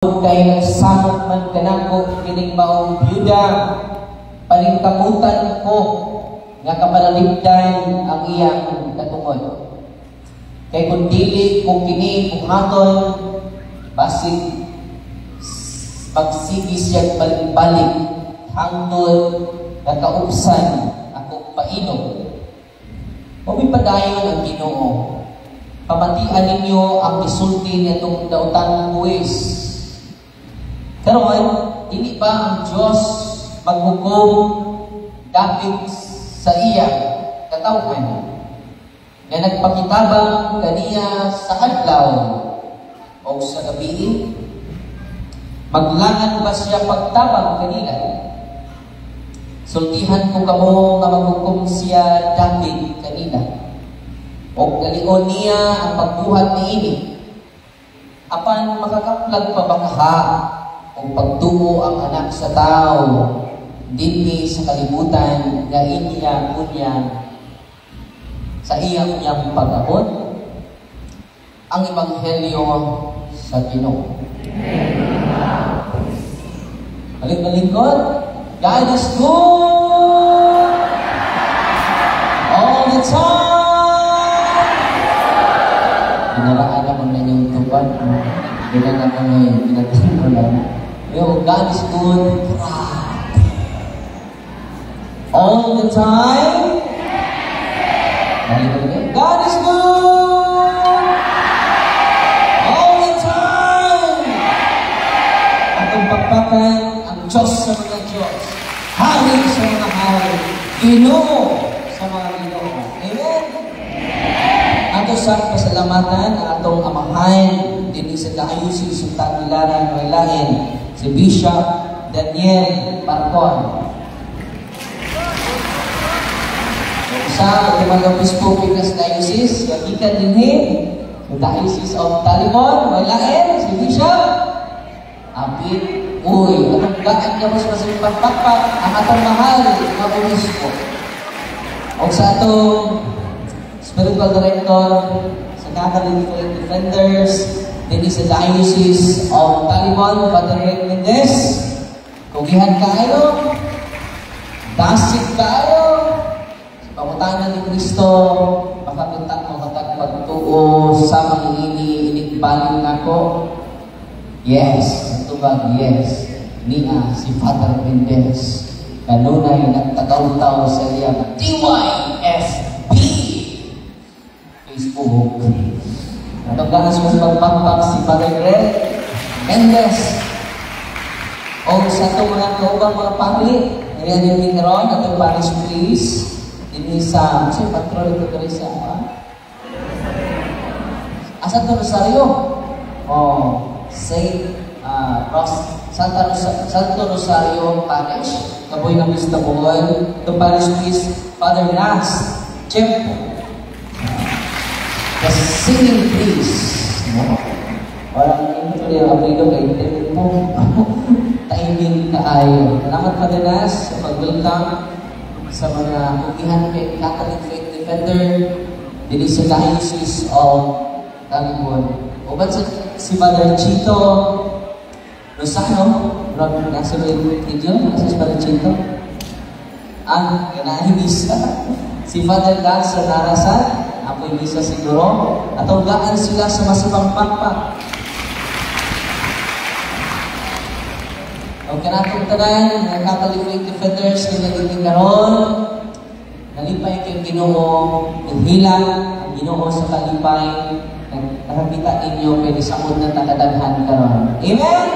Kay nagsamot man kanako kining maong byuda, palingkamutan ko nga kapanaligdan ang iyang katungod. Kay kung dili kung kini buhaton, basig pagsigi siya balik-balik hangtod nakaubsan akong painom. Pumipadayon ang Ginoo. Pamatian ninyo ang isulti nitong daotang buwis. Karon, hindi ba ang Diyos maghukom dapit sa iya katawhan na nagpakitabang kaniya sa adlaw o sa gabi? Maglangan ba siya pagtabang kanila? Sultihan ko kamo nga maghukom siya dapit kanila o galion niya ang pagbuhat niini apan makakaplag pa ba kaha kung pagtuo ang anak sa tao dinhi sa kalibutan nga iya kunya sa iya kunyang pag-abot ang ebanghelyo sa Ginoo. Balik-balikod, God is good all the time. Ginaraan naman na yung tupad. Ginaraan naman na yung pinatino lang. Yo, God is good. All the time. God is good. All the time. Atong pagpakan ang Diyos sa mga Diyos. Hari sa mga hari. Ginoo sa mga Ginoo. Amen. Ato sa pasalamatan atong amahan din sa Diocese sa Tagbilaran Walain. Si Bishop Daniel Parcon. Sa mga Obispo Pinas Diocese, kagikan din sa Diocese of Talibon, Walain, si Bishop Apit. Uy, anong gaan ka mas masing pagpakpak ang atong mahal na Obispo. O sa atong Spiritual Director sa Catholic Faith Defenders, din sa Diocese of Talibon, Father Rick Mendez. Kugihan kayo, dasig kayo, sa pamutanan ni Kristo, makakuntak pagtuo sa manginini, inikbalin ako. Yes, tubag, yes. Niya si Father Mendez. Kanunay nagtataw-taw sa iyang TYFB Facebook. Natunggahan sa pagpagpag si Father Greg Mendez. O sa itong mga kaubang mga pari, ngayon yung minron, atong parish priest, din sa, kasi patrol ito ka rin sa, asa ito Rosario? O, Santo Rosario Parish, kaboy ng Mr. Boy, itong parish priest, Father Nas, Chimpo. The singing priest. Orang ini dia abrido kay tempo. Timing kaayo. Salamat Madalas sa pag-welcome sa mga ugihan kay Catholic Faith Defender dili sa Diocese of Talibon. Uban si Father Chito Rosano, nasa video, nasa si Father Chito. Ang kinahibis si Father Lance sa Narasan. Apoy bisa siguro atau gaan sila sa masibang pakpak. O kanatong tanan ng Catholic Faith Defenders kinagiting karon nalipay kay Ginoo hilang ang Ginoo sa kalipay nakakita ninyo kay samot na takadaghan karon. Amen.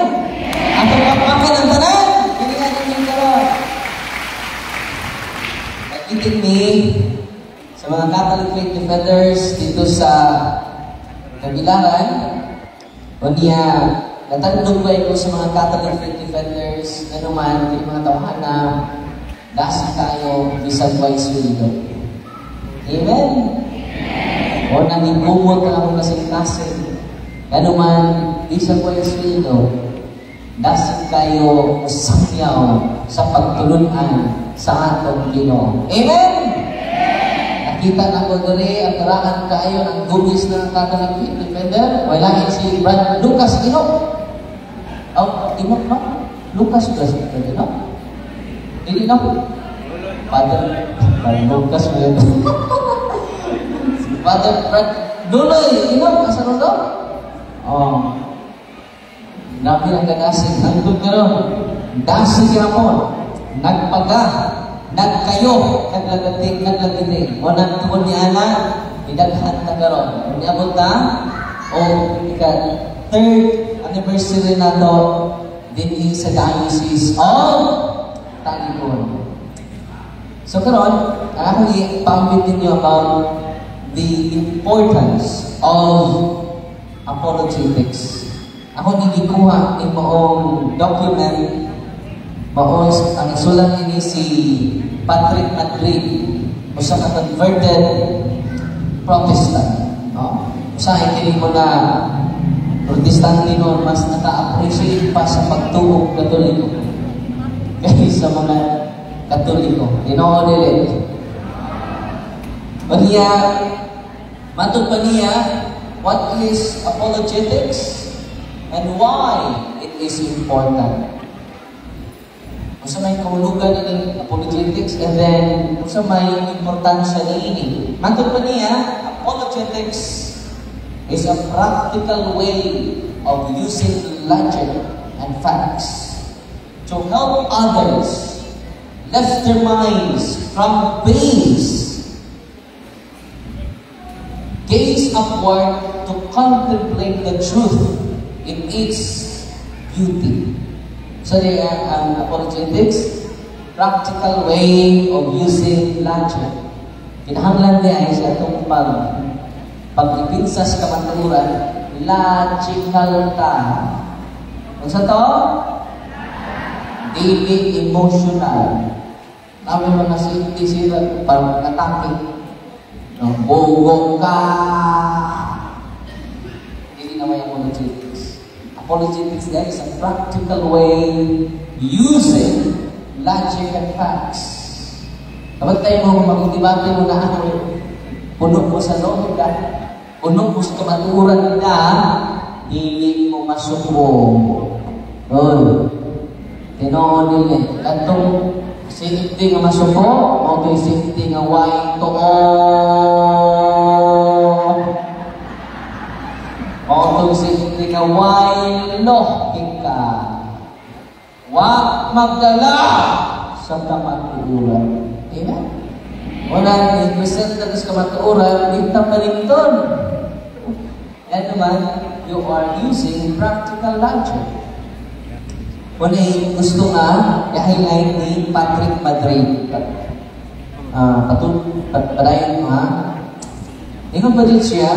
Atong pakpakan ang tanan kinagiting karon. Nakiting ni sa mga Catholic Faith Defenders dito sa Tagbilaran, o niya, natandog ba ito sa mga Catholic Faith Defenders, ano man, yung mga tawahan na dasi tayo, bisan ba isulido. Amen? O nanigumot na akong kasing-kasing, ano man, bisan ba isulido, dasi tayo sakyaw sa pagtulunan sa atong Ginoo. Amen? Kita na ko diri ang karaan kaayo ng gubis ng Catholic Faith Defender. Wala si Brad Lucas Ino. Oh, di mo, no? Lucas plus ito, no? Hindi, no? Father Lucas plus Father Brad Duloy, ino? Asa ron daw? Oh. Grabe ang ganasig. Nandun ka ron. Dasig yapon. Nagpaga. Nagkayo. Naglagating. O nagtuon ni Ana. Idaghan na ka ron. Niabot na. O third anniversary na to. Din sa diocese of Talikon. So karon, akong i-pambit ninyo about the importance of apologetics. Ako nilikuha ni moong document moong ang isulat ini si Patrick Madrid, usa ka converted Protestant. Usahay kini mo na Protestante noon mas naka-appreciate pa sa pagtuog Katoliko kaysa mga Katoliko. Ginoo dili. Paniya, matod pa niya, what is apologetics and why it is important. Kung sa may kahulugan ng apologetics and then kung sa may importansya na ini. Matod pa niya, apologetics is a practical way of using logic and facts to help others lift their minds from gaze upward to contemplate the truth in its beauty. So ang apologetics, practical way of using logic. Kinahanglan niya ay sa itong pag-ipinsa sa kamaturan, logical ka. Kung sa to, daily emotional. Kami mga sila, parang atake. Bogong ka. Hindi naman yung apologetics. Apologetics guys is a practical way using logic and facts. Kapag tayo mo mag-debate mo na ako, puno mo sa logika, puno mo sa kamaturan na, hindi mo masuko. Tinoon nila. Katong safety nga masuko, o safety nga way to o safety nga way logika. Wag magdala sa kamaturan. Diba? Wala, i-present na sa kamaturan, dito pa rin doon. Yan naman, you are using practical logic. Kung gusto nga, i-highlight ni Patrick Madrid. Padayon mo ha. Ingon pa din siya,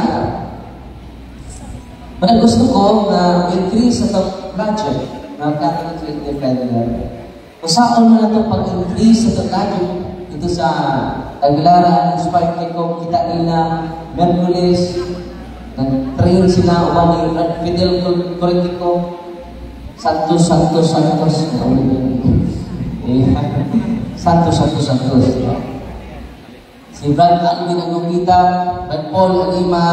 pero gusto ko na increase sa itong logic na Catholic Independent. Kung saan mo na itong pag-increase sa itong logic dito sa Tagbilaran, inspired ko, kita nila, Merkulis, nag-train sila, uban ni Fidel Corretico, Santos. Santos. Si Brad Alvin ang kita, Brad Paul Alima,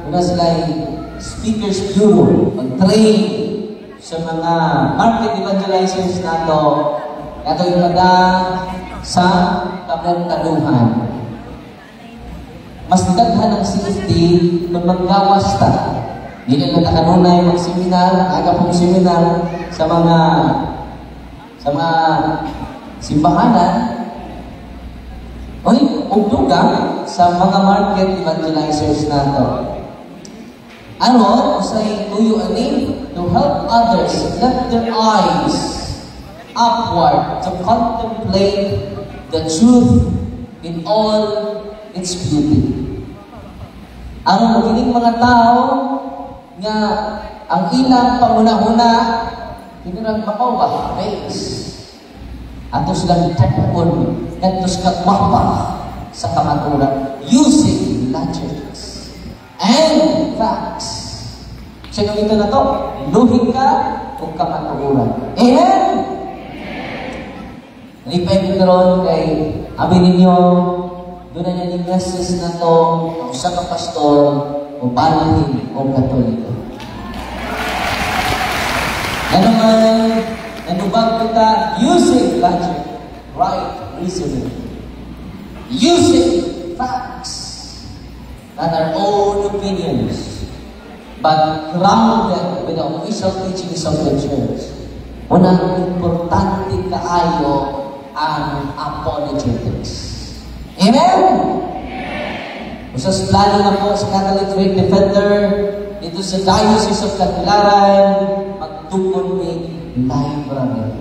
una sila Speakers Bureau, mag-train sa mga market evangelizers nato, nato ipada sa kabantaduhan. Mas daghan ang safety kung maggawas ta. Hindi na kanunay mag-seminar, aga pong seminar sa mga simbahanan. Ugdugang sa mga market evangelizers nato. Ano, say tuyo ani to help others lift their eyes upward to contemplate the truth in all its beauty. Ang magiling mga tao nga ang ilang panguna-una kinurang makawa base ato silang tapon natos katwapa sa kamaturan using logics and facts. Siya ito na to, logika o kamaturan. Amen? Nalipay ko karoon kay abi ninyo doon na niya message na to sa kapastor o panahin o katoliko. Yan naman, nanubag kita using logic, right reasoning, using facts, not our own opinions, but grounded with the official teachings of the church. Unang importante kaayo ang apologetics. Amen? Usas plano na po sa Catholic Faith Defender dito sa Diocese of Tagbilaran, magtukon ni library.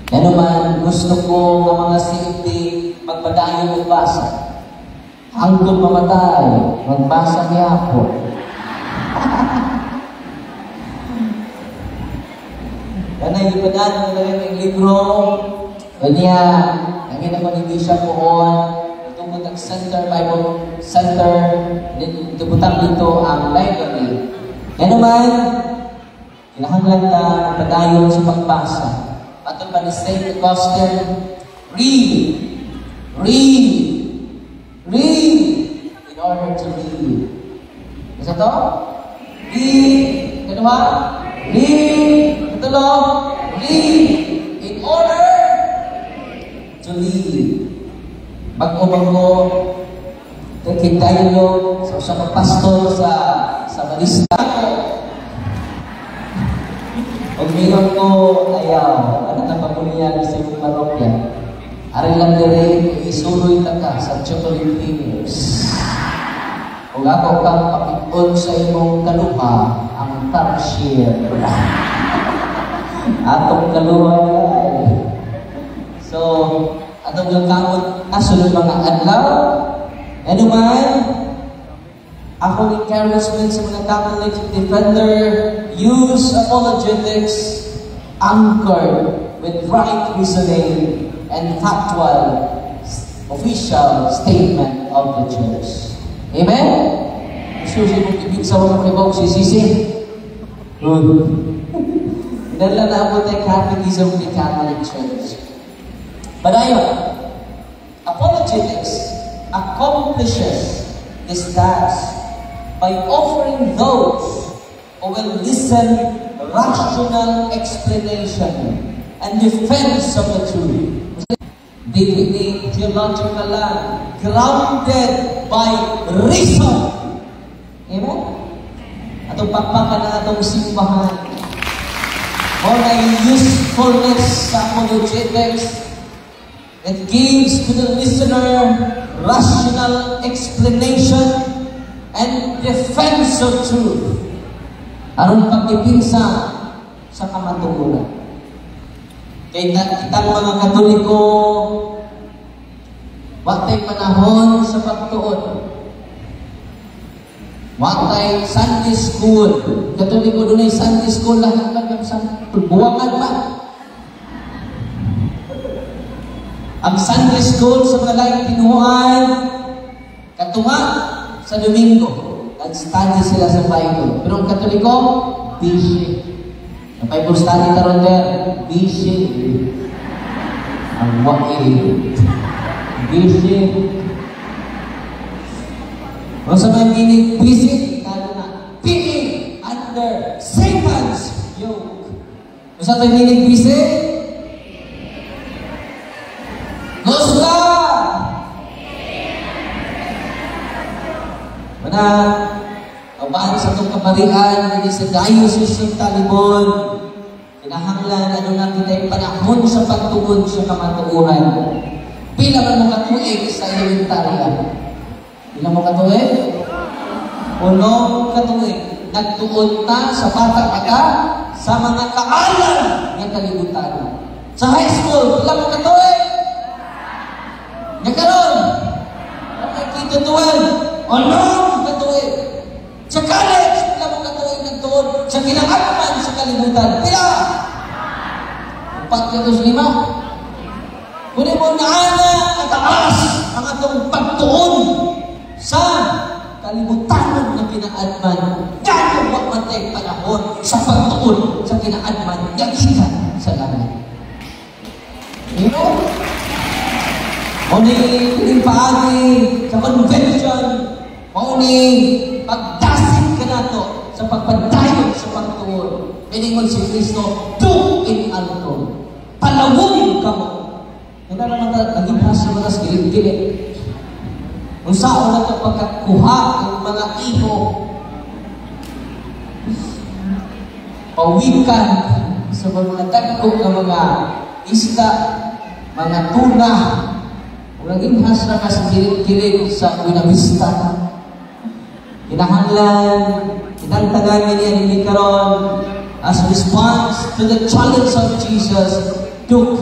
Yan naman, gusto ko ng mga simple magpadayon ng basa. Hanggang mamatay, magbasa niya ako. Yan ay ipadan ng naging libro. Kanya, nangin ako ni Bishop Poon, tungkol ng Center, Bible Center, dibutang dito ang library. Yan naman, kinahanglan na padayon sa pagbasa. Patol pa ni St. Augustine, read in order to read. Isa to? Read. Kedua, read. Katulo, read in order to lead. Bago-bago, kikitayo sa usang pastor sa balista ko. Pag mayroon ko, ayaw, ano na pagkuliyan sa iyong parokya, ari lang dire, isuroy ka sa chocolate fingers. Kung ako kang pakikon sa imong kaluha, ang tarsier. Atong kaluha ay. So, atong yung kamot, nasunod mga adlaw. Ano man, ako encouragement sa mga Catholic Defender, use apologetics anchored with right reasoning and factual official statement of the Church. Amen? Susi mong ibig sa mga kibog si Sisi. Good. Dala na ako tayo Catechism of the Catholic Church. But apologetics accomplishes this task by offering those who will listen rational explanation and defense of the truth. Divinity, theological land, grounded by reason. Amen? Atong pagpakan na atong simbahan. Or a usefulness sa apologetics that gives to the listener rational explanation and defense of truth. Aron pagdipinsa sa kamatugunan. Kaya kitang mga Katoliko, watay panahon sa pagtuon. Watay Sunday school. Katoliko doon ay Sunday school lahat ng sa buwangan ba? Ang Sunday school sa mga laing pinuhan, katunga sa Domingo, nag-study sila sa Bible. Pero ang Katoliko, busy. Ang Bible study taron der, busy. Ang wakil. Busy. Kung sa mga meaning, busy, talo na, being under Satan's yoke. Kung sa mga meaning, busy, gusto! Mana, kabaan sa itong kaparihan, hindi sa Diocese ng Talibon, kinahanglan, ano na kita'y panahon sa pagtugon sa kamatuuhan. Pila man mo katuig sa elementarya? Pila mo katuig? Unong katuig. Nagtuon ta sa bata-bata sa mga kaalam ng kalibutan. Sa high school, pila mo katuig? Nagkaroon! Nakikita tuwan! Anong katuig? Sa college, pila mo katuig nagtuon sa kinakatman sa kalibutan. Pila! 405. Kunin mo na ana kataas ang atong pagtuon sa kalibutan ng kinaadman. Gano'n matay panahon sa pagtuon sa kinaadman yagikan sa langit. Amen? Mauni paagi sa convention, mauni pagdasig ka na to sa pagpadayon sa pagtuon. Iningon si Kristo, do in alto. Palawong ka mo. Kaya naman naging nasa mga gilid-gilid. Kung saan na ito pagkakuha ng mga iho, pawikan sa mga dagko ng mga isda, mga tuna, kung naging hasra ka sa gilid-gilid sa Buena Vista, kinahanglan, kinantagan niya ni karon as response to the challenge of Jesus, took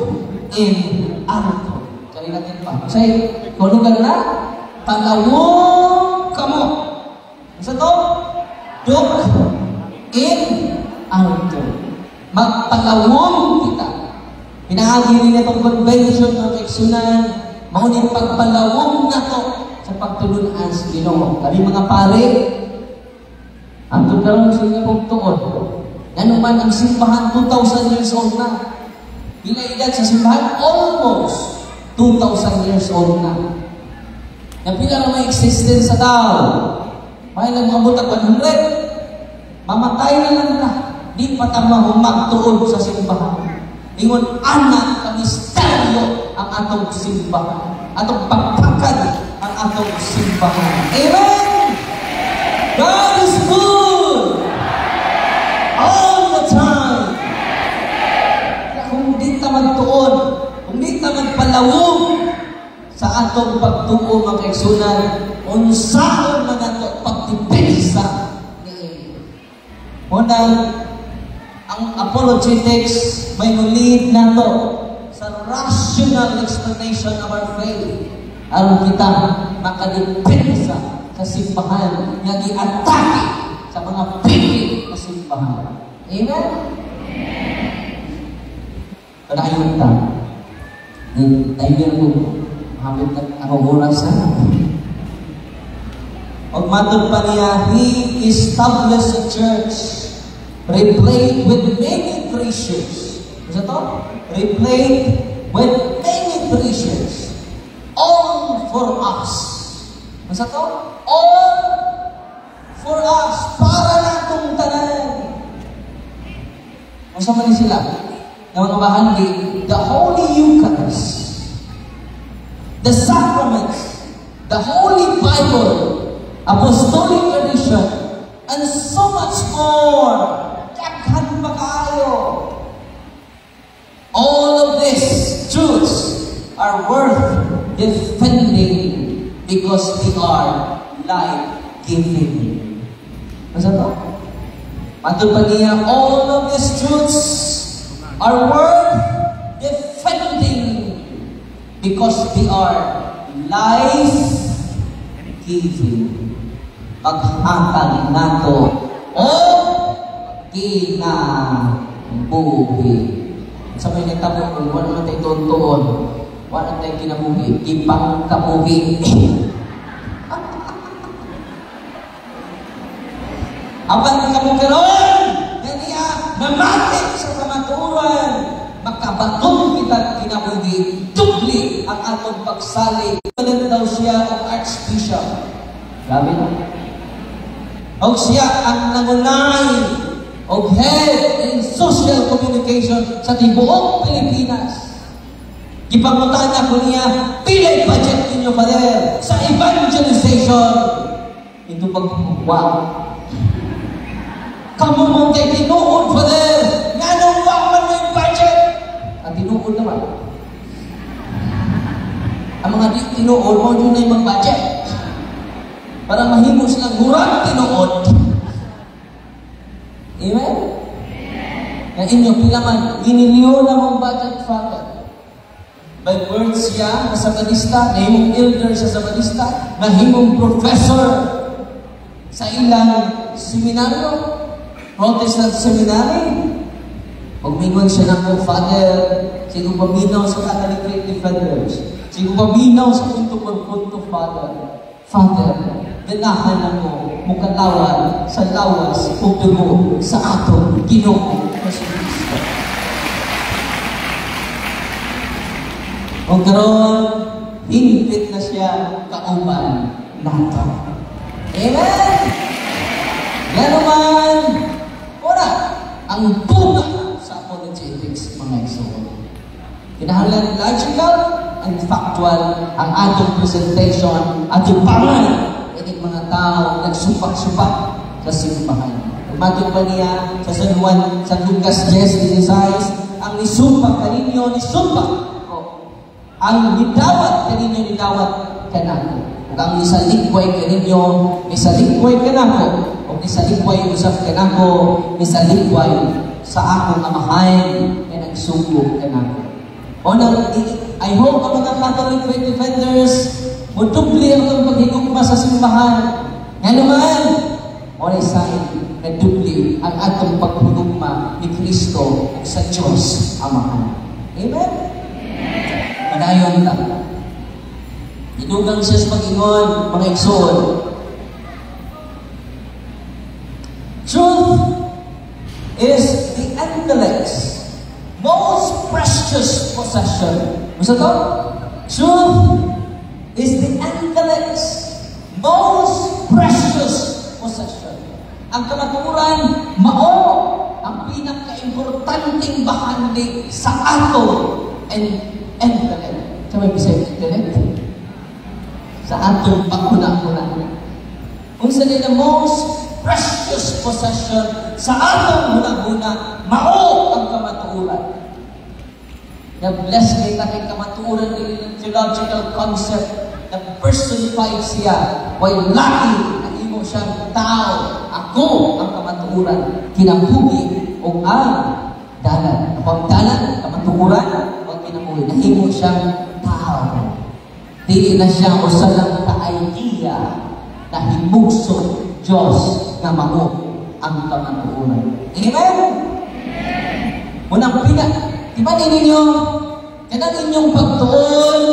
in alto. Kali natin pa. Say, kulungan na, palawong kamo. Isa to? Took in alto. Magpalawong kita. Pinahagi rin itong convention ng Eksunan, maunin pagpalawong na to sa pagtulunan sa Ginoo. Kami mga pare, ang karon sa inyo pong tuon. Ano man ang simbahan, 2,000 years old na. Bila edad sa simbahan, almost 2,000 years old na. Napila na may existence sa tao. May nagmabot ang 100. Mamatay na lang na. Di pa tama magtuon sa simbahan. Ingon, anak ka misteryo ang atong simbahan. Atong pagpakad ang atong simbahan. Amen! God is good! All the time! Kung di ta magtuon, kung di ta magpalawong sa atong pagtuo mga kaigsunan, unsaon man ato pagtipensa ni Unang, ang apologetics may mulid nato sa rational explanation of our faith. Aron kita makadipensa sa simbahan nga gi-atake sa mga pili na simbahan. Amen? Panayon ta. Ayun ko, mahamit na akong oras na. Og matod pa niya, He established a church replete with many treasures. Isa to? Replete with many treasures. All for us. Isa to? All for us. Para na itong tanan. Masa man sila? Na mga bahandi, the Holy Eucharist, the sacraments, the Holy Bible, Apostolic tradition, and so much more. Daghan pa kayo. All of these truths are worth defending because they are life-giving. Masa to? Matod pa niya, all of these truths are worth defending because they are life-giving. Paghatag nato o kinabuhi. Sa may nagtabo kung wala naman tayo tuon-tuon, wala tayo kinabuhi, ipang kabuhi. Apan kabukaroon, ganyan, namati sa kamaturan, makabatong kita kinabuhi, dubli ang atong pagsali. Palit daw siya ang Archbishop. Grabe na. O siya ang nangunay o head in social communication sa tibuok Pilipinas. Ipangutan ko niya, pilay budget ninyo, Father, sa evangelization. Ito pagkukuha. Kamu mong kay tinuod, Father, nga nung waman mo yung budget. At tinuod naman. Ang mga di tinuod, mo yun na yung mag-budget. Para mahimo silang hurang tinuod. Amen? Na inyo pilaman, giniliyo na mong budget, Father. By words siya, na Sabadista, nahimong elder sa Sabadista, nahimong professor sa ilang seminaryo, Protestant Seminary. Pagmingon siya na po, Father, sigo paminaw sa Catholic Faith Defenders, sigo paminaw sa punto por punto, Father. Father, ganahan na mo mukalawan sa lawas o dugo sa atong Ginoo Hesus Kristo. O karon, hingpit na siya kauban nato. Amen! Yan naman, ora, ang Kinahanglan logical and factual ang atong presentation at upangan ining mga tao nagsupak-supak sa simbahan. Matod pa niya sa San Juan, sa Lucas 10:16, ang nisumpak kaninyo, nisumpak ko. Ang nidawat kaninyo, nidawat kanako. Ug ang nisalikway kaninyo, nisalikway kanako. Ug nisalikway usab kanako, nisalikway sa akong amahan nga nagsugo kanako. I hope ang mga Catholic faith defenders mudubli ang paghigugma sa simbahan. Nga naman, oray sign na dubli ang atong paghigugma ni Kristo sa Diyos Amahan. Amen? Madayon ta. Inugang siya sa pag-ingon, mga igsoon. Truth is the intellect's most precious possession. Gusto to? Truth is the intellect's most precious possession. Ang kamaturan, mao ang pinaka-importanting bahagi sa ato and intellect. Sa may bisay intellect? Sa atong pagkuna-kuna. Kung sa the most precious possession sa atong huna-huna, mao ang kamaturan. Na-bless kita kay kamaturan ng theological concept na personified siya. Why lucky na imo siyang tao. Ako ang kamaturan. Kinabuhi o ang dalan. Kapag dalan, kamaturan, huwag kinabuhi. Nahimo siyang tao. Dili na siya o salang ka-idea na himugso Diyos na mao ang kamaturan. Amen? Unang ipanin ninyo, kada ninyong pagtuon,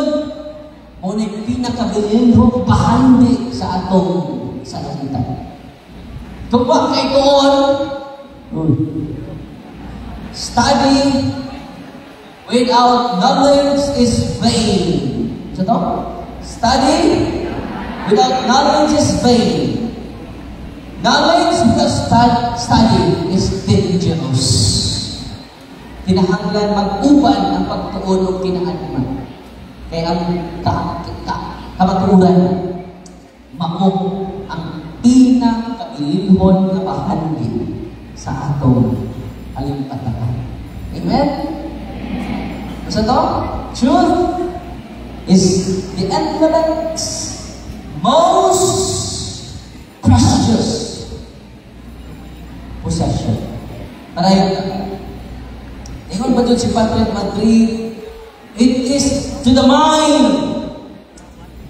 unang pinakabilinhong bahandi sa atong salita. Tugwa kay tuon, study without knowledge is vain. So to? Study without knowledge is vain. Knowledge without study is dangerous. Kinahanglan mag-uban ang pagtuon o kinaadman. Kaya ang kamaturan, mao ang pinakabilinhon na bahagi sa atong alimpatakan. Amen? So to? Truth is the intellect's most precious possession. Parayon ka. Ingon ba dyan si Patrick Madrid? It is to the mind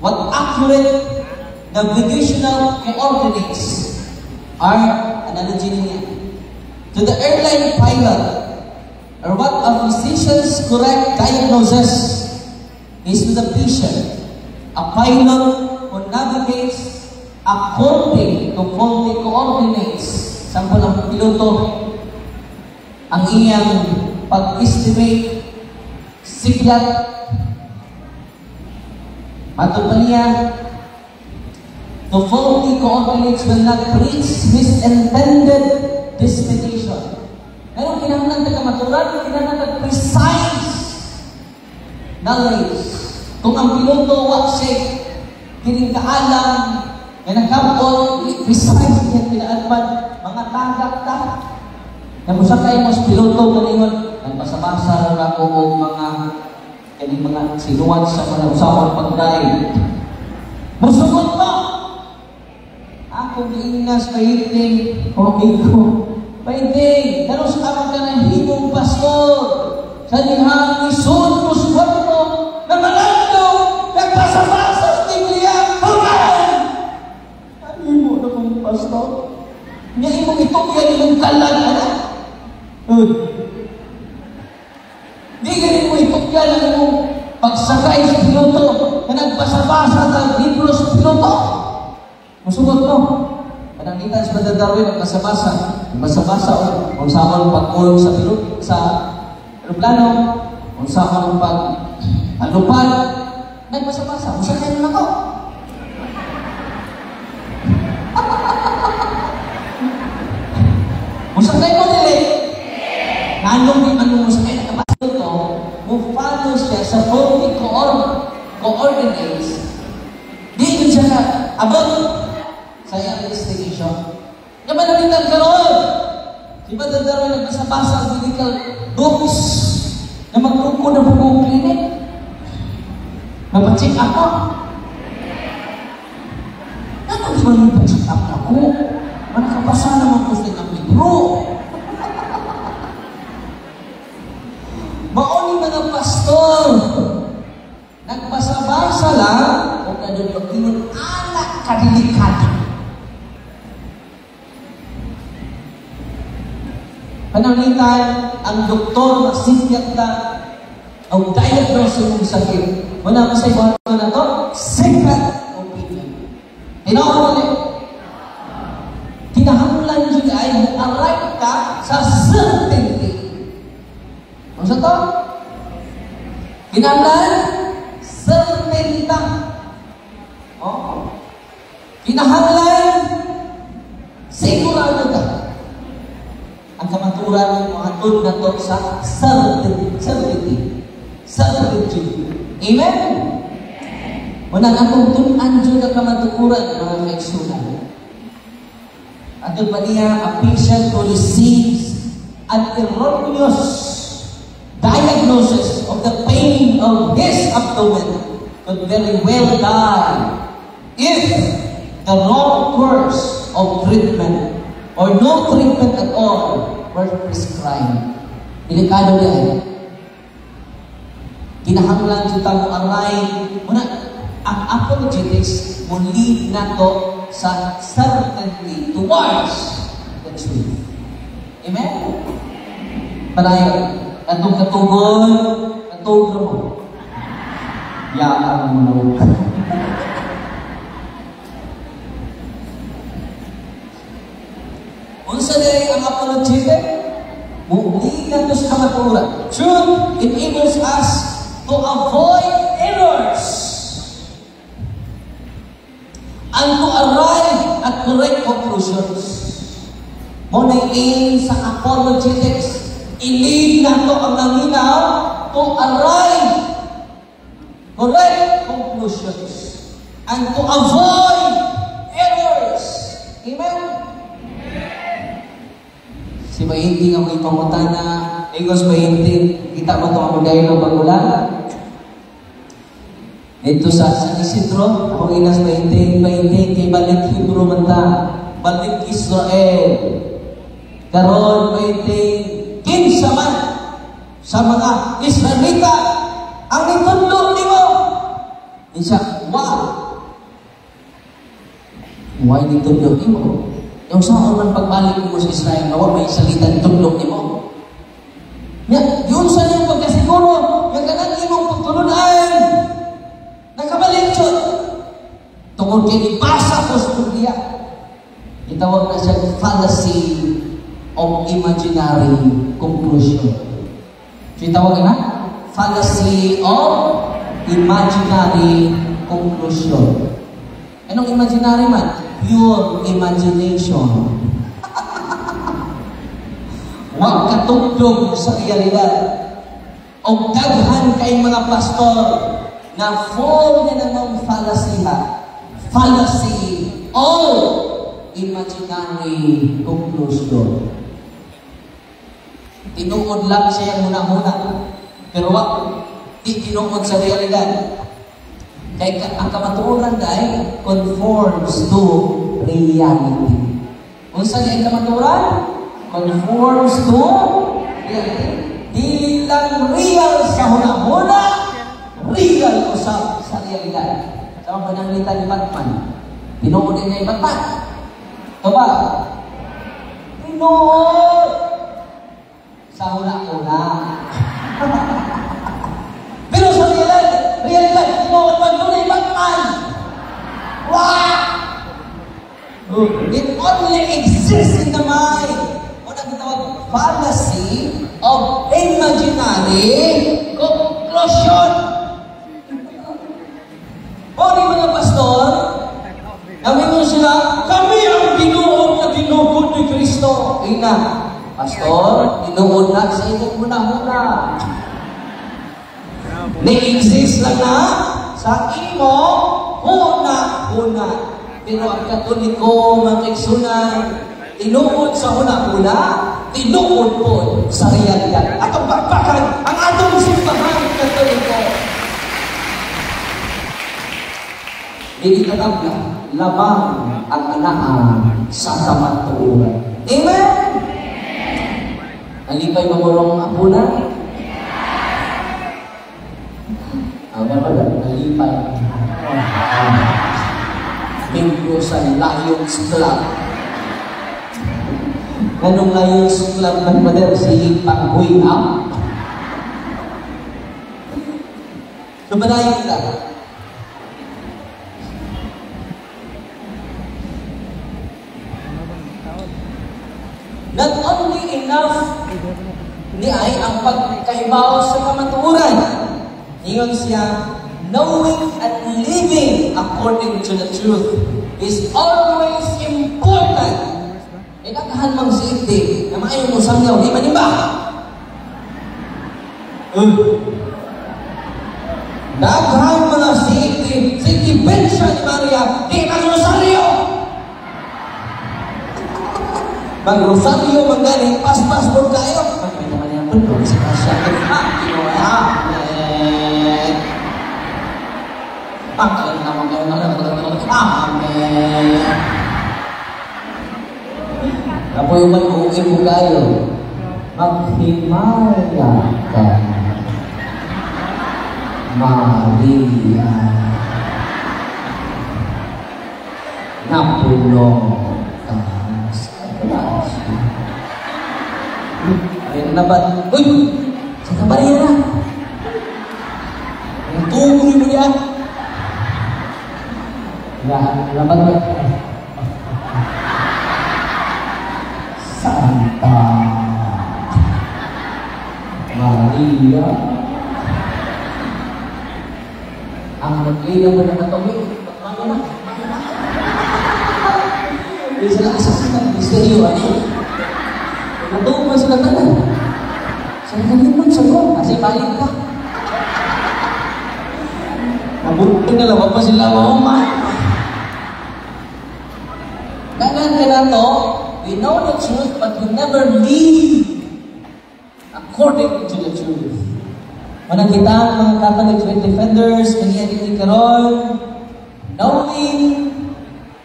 what accurate navigational coordinates are, analogy niya, to the airline pilot, or what a physician's correct diagnosis is to the patient. A pilot who navigates according to faulty coordinates. Sample ang piloto, ang iyang pag-estimate, siglat, matod pa niya, the faulty coordinates will not reach his intended destination. Ngayon, kinahanglan taga-maturan, kinahanglan precise knowledge. Kung ang piloto, waksik, kining kaalam, na nagkapon, precise yan pinaadman, mga tagak-ta. Namusa kayo mas piloto galingon, nagpasa-basa na ako o mga kaning mga sinuwan sa mga usapang pagdaig. Musugot mo! Ako giinas pahiting, okay ko. Pahiting, dalos ka ka ng himong pastor. Sa dihang isun, musugot mo, na malando, nagpasa-basa sa Biblia, human! Ano mo na kong pastor? Nga imong itugyan imong kalan, anak? Di ganin mo itugyan ang imong pagsakay sa piloto na nagpasa-basa ng libro sa piloto. Musugot mo. Panangitan sa Brother Darwin, nagpasa-basa. Nagpasa-basa o kung saan pag-ulong sa piloto, sa aeroplano, kung saan pag-alupad, nagpasa-basa. Musakay mo na ko. Musakay mo nila. Anong mo sa kaya nakapasok to, mo follow coordinates, di yun siya na abot sa iyang destination. Naman nalitan ka ron. Di ba dadaro nagbasa-basa ang medical books na magtungkol ng bubong clinic? Mapacheck up ko. Ano di ba mapacheck up ako? Manakabasa naman ko sa ng libro. Mauni mga pastor, nagbasa-basa lang, o kadudok ingon, anak kadelikado. Panangitan, ang doktor masipyat na ang diagnosis ng sakit. Wala mo sa iba na to, secret opinion. Tinaw ulit. Kinahanglan yun ay arrive ka sa certainty. Ano sa to? Kinahanglan, certainty. Oh. Kinahanglan, sigurado ka. Ang kamaturan ng mga tun na to sa certainty. Amen? Wala na kung tunan dyan ang kamaturan, mga kaigsunan. At doon pa niya, a patient who receives an erroneous diagnosis of the pain of his abdomen could very well die if the wrong course of treatment or no treatment at all were prescribed. Delikado yan. Kinahanglan dito mo aray. Muna, ang apologetics mo lead na to sa certainty towards the truth. Amen? Panayon, atong katugon, katugon mo. Yaan mo na. Unsa day ang apologetic? Muligan to sa kamaturan. Truth enables us to avoid errors and to arrive at correct conclusions. Muna aim sa apologetics, ilid na to ang naminaw to arrive correct conclusions and to avoid errors. Amen? Si Bahinti nga may pamutana, Egos Bahinti, kita mo ito ang magaylo bagulan. Ito sa San Isidro, ako inas Bahinti, kay balik Hebrew manta, balik Israel. Karon Bahinti, kinsa man sa mga Israelita, ang itundok ni mo. Isa, wow! Why itundok ni mo? Yung saan man pagbalik mo sa Israel, nawa may salita ng tublok ni mo. Yun sa niyong pagkasiguro, yung ganang imong pagtulunan, nakabalik siya. Tungkol kayo ipasa ko sa Biblia. Itawag na siya fallacy of imaginary conclusion. So itawag na? Fallacy of imaginary conclusion. Anong imaginary man? Pure imagination. Huwag katugtog sa realidad. O daghan kay mga pastor na fall na namang fallacy ha. Fallacy of imaginary conclusion. Tinuod lang siya muna-muna. Pero wag, di tinuod sa realidad. Kaya ang kamaturan dahil conforms to reality. Kung saan yung kamaturan? Conforms to reality. Di lang real sa huna-huna, real usap sa realidad. Sa mga pananglitan ni Batman, tinuodin niya yung Batman. Ito ba? Tinuod sa huna-huna. Pero sa realidad, tinuod man doon ay Batman. Wow! It only exists in the mind. O nagtawag, fallacy of imaginary conclusion. O di mga pastor, namin mo sila, kami ang binuod na binukod ni Kristo. Ina, pastor, binuod na sa inyo muna-muna. Na-exist lang na sa imo huna-huna. Pero ang Katoliko, mga kaigsunan, tinuod sa huna-huna, tinuod po sa realidad. At ang bakbakan, ang atong simbahan Katoliko. Hindi katabla, lamang ang anaan sa kamatuoran. Amen? Nalipay mamurong hapuna? Nalipay. Minggo sa Lions Club. Anong Lions Club man mother? Si Panghuy Am? Lumanayin kita. Not only enough ni ay ang pagkaibaw sa kamatuoran. Ingon siya, knowing and living according to the truth is always important. E nakahan mang siiti na maayon mo sangyaw, di manimba. Nakahan mga siiti, siiti bensya ni Maria, di mag-rosaryo. Mag-rosaryo, mag-galing, pas-pas po kayo. Pag-ibig naman yan po, si Kasya, Amen. Apo yung mag-uwi mo kayo, maghimaya ka, Maria, napulong ka sa klasyo. Ayun na ba? Uy! Sa Maria na! Ang tuloy mo yan! Laban mo. Santa Maria. Ang mag-ilang mo na matawin. Ano na? Hindi sila asasinan. Misteryo. Natuwa mo sila tanan. Sila kanilman sa ko. Kasi balik ka. Mabuti na lang. Wag pa sila mahuman. Ganyan ka na to, we know the truth, but we never live according to the truth. Manang kita ang mga Catholic faith defenders, nangyari ni Karon, knowing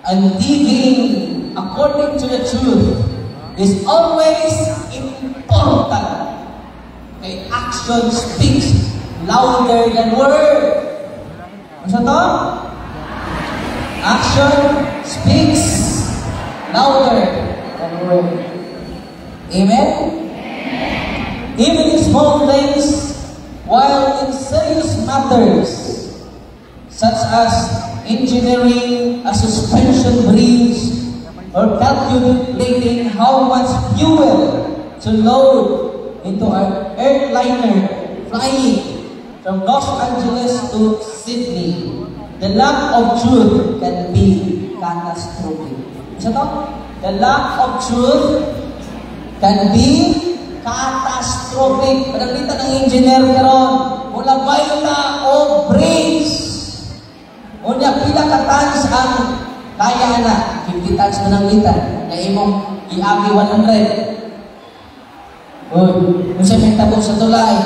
and living according to the truth is always important. Okay, action speaks louder than word. Ano sa to? Action speaks louder than word. Amen? Even in small things, while in serious matters, such as engineering a suspension bridge or calculating how much fuel to load into an airliner flying from Los Angeles to Sydney, the lack of truth can be catastrophic. Isa to? The lack of truth can be catastrophic. Panagalitan ng engineer karon, mula bayla o bridge. Unya pila ka tons ang kaya na, 50 tons pananglitan, na imong i-agi 100. Kung siya may tabong sa tulay,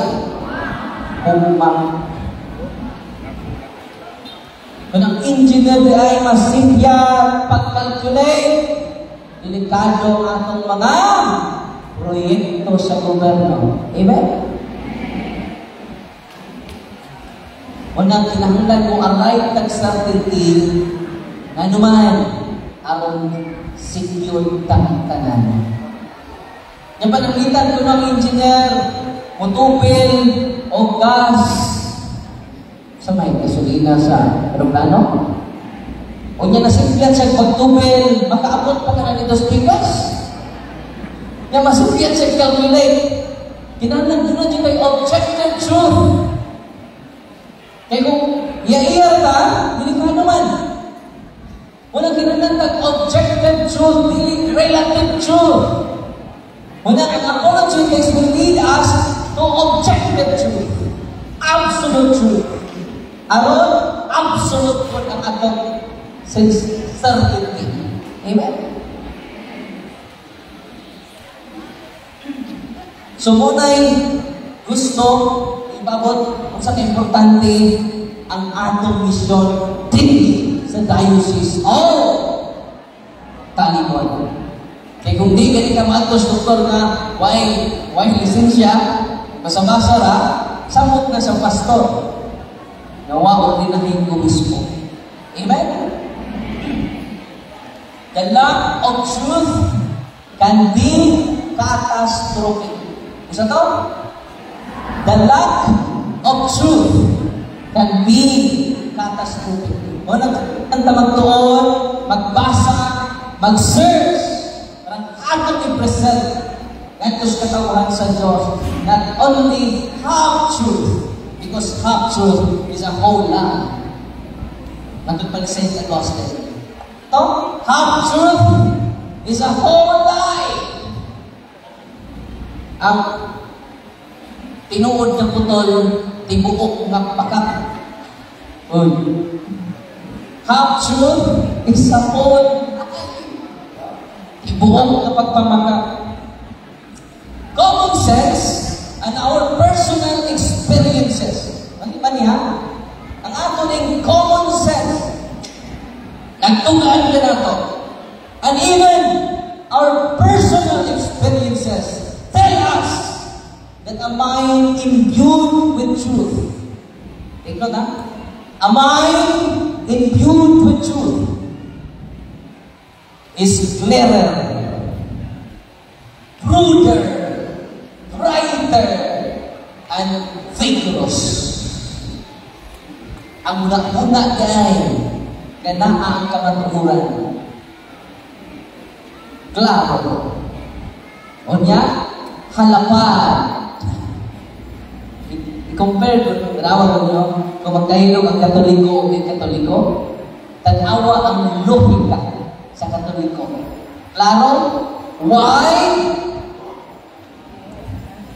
umang. Kung ang engineer di ay masinya pag-calculate, delikado ang atong mga proyekto sa gobyerno. Amen? Unang kinahanglan mo arrive tag certainty na naman ang secure tanan. Yung pananglitan ko ng engineer, mutupil o gas sa may gasolina sa aeroplano. O niya nasimpiyan siya pagtupil, makaabot pa ka na nito sa bigas. Niya masimpiyan siya calculate. Kinahanglan doon na dyan kay objective truth. Kaya kung iya-iya ka, hindi ka naman. Walang kinahanglan kag objective truth, dili relative truth. Walang apologetics will lead us to objective truth. Absolute truth. Aron, absolute po ang atong certainty. Amen? So, muna'y gusto ibabot kung saan importante ang atong misyon din sa diocese o Talimon. Kaya kung di gani ka matos doktor na why lisensya, basa-basa ra, samot na sa pastor. Nawa din na hingo mismo. Amen? The lack of truth can be catastrophic. Isa to? The lack of truth can be catastrophic. O ang tamagtuon, magbasa, mag-search, parang atong i-present ngayon katawhan sa Diyos, not only half truth, because half truth is a whole lie. Matod pa ni St. Augustine. Ito, half truth is a whole lie. Ang tinuod na putol, tibuok nga pakak. Half truth is a whole lie. Tibuok na pagpamakak. Common sense and our personal experiences. Ano ba niya? Ang ato ng common sense. Nagtugaan na nato. And even our personal experiences tell us that a mind imbued with truth. Take note, ha? A mind imbued with truth is clearer, pruder, brighter, and vigorous. Ang muna-muna gay, ganaan ang kamatuhuran. Klaro. O niya, halapan. I-compare ko, tanawa ko, kung magkahilog ang Katoliko o Katoliko, tanawa ang lohika sa Katoliko. Klaro? Why?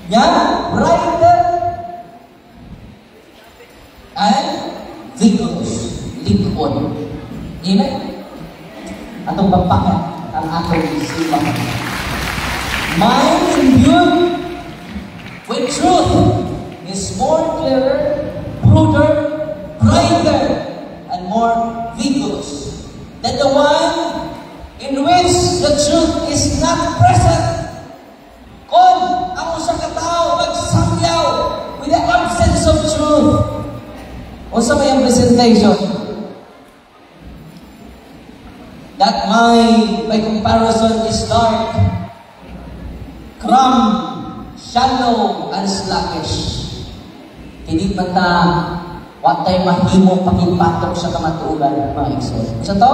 Yeah, brighter and vigorous. Likod. Amen? Atong bapakan ang atong simbahan. Mind imbued with truth is more clearer, broader, brighter, and more vigorous than the one in which the truth is not present. Kung ang usa ka tao magsamyaw with the absence of truth, usa may ang presentation. That mind, by comparison, is dark, cramped, shallow, and sluggish. Hindi pa ta, what tayo mahimo pakipatok sa kamatuulan, mga igsoon. Isa to?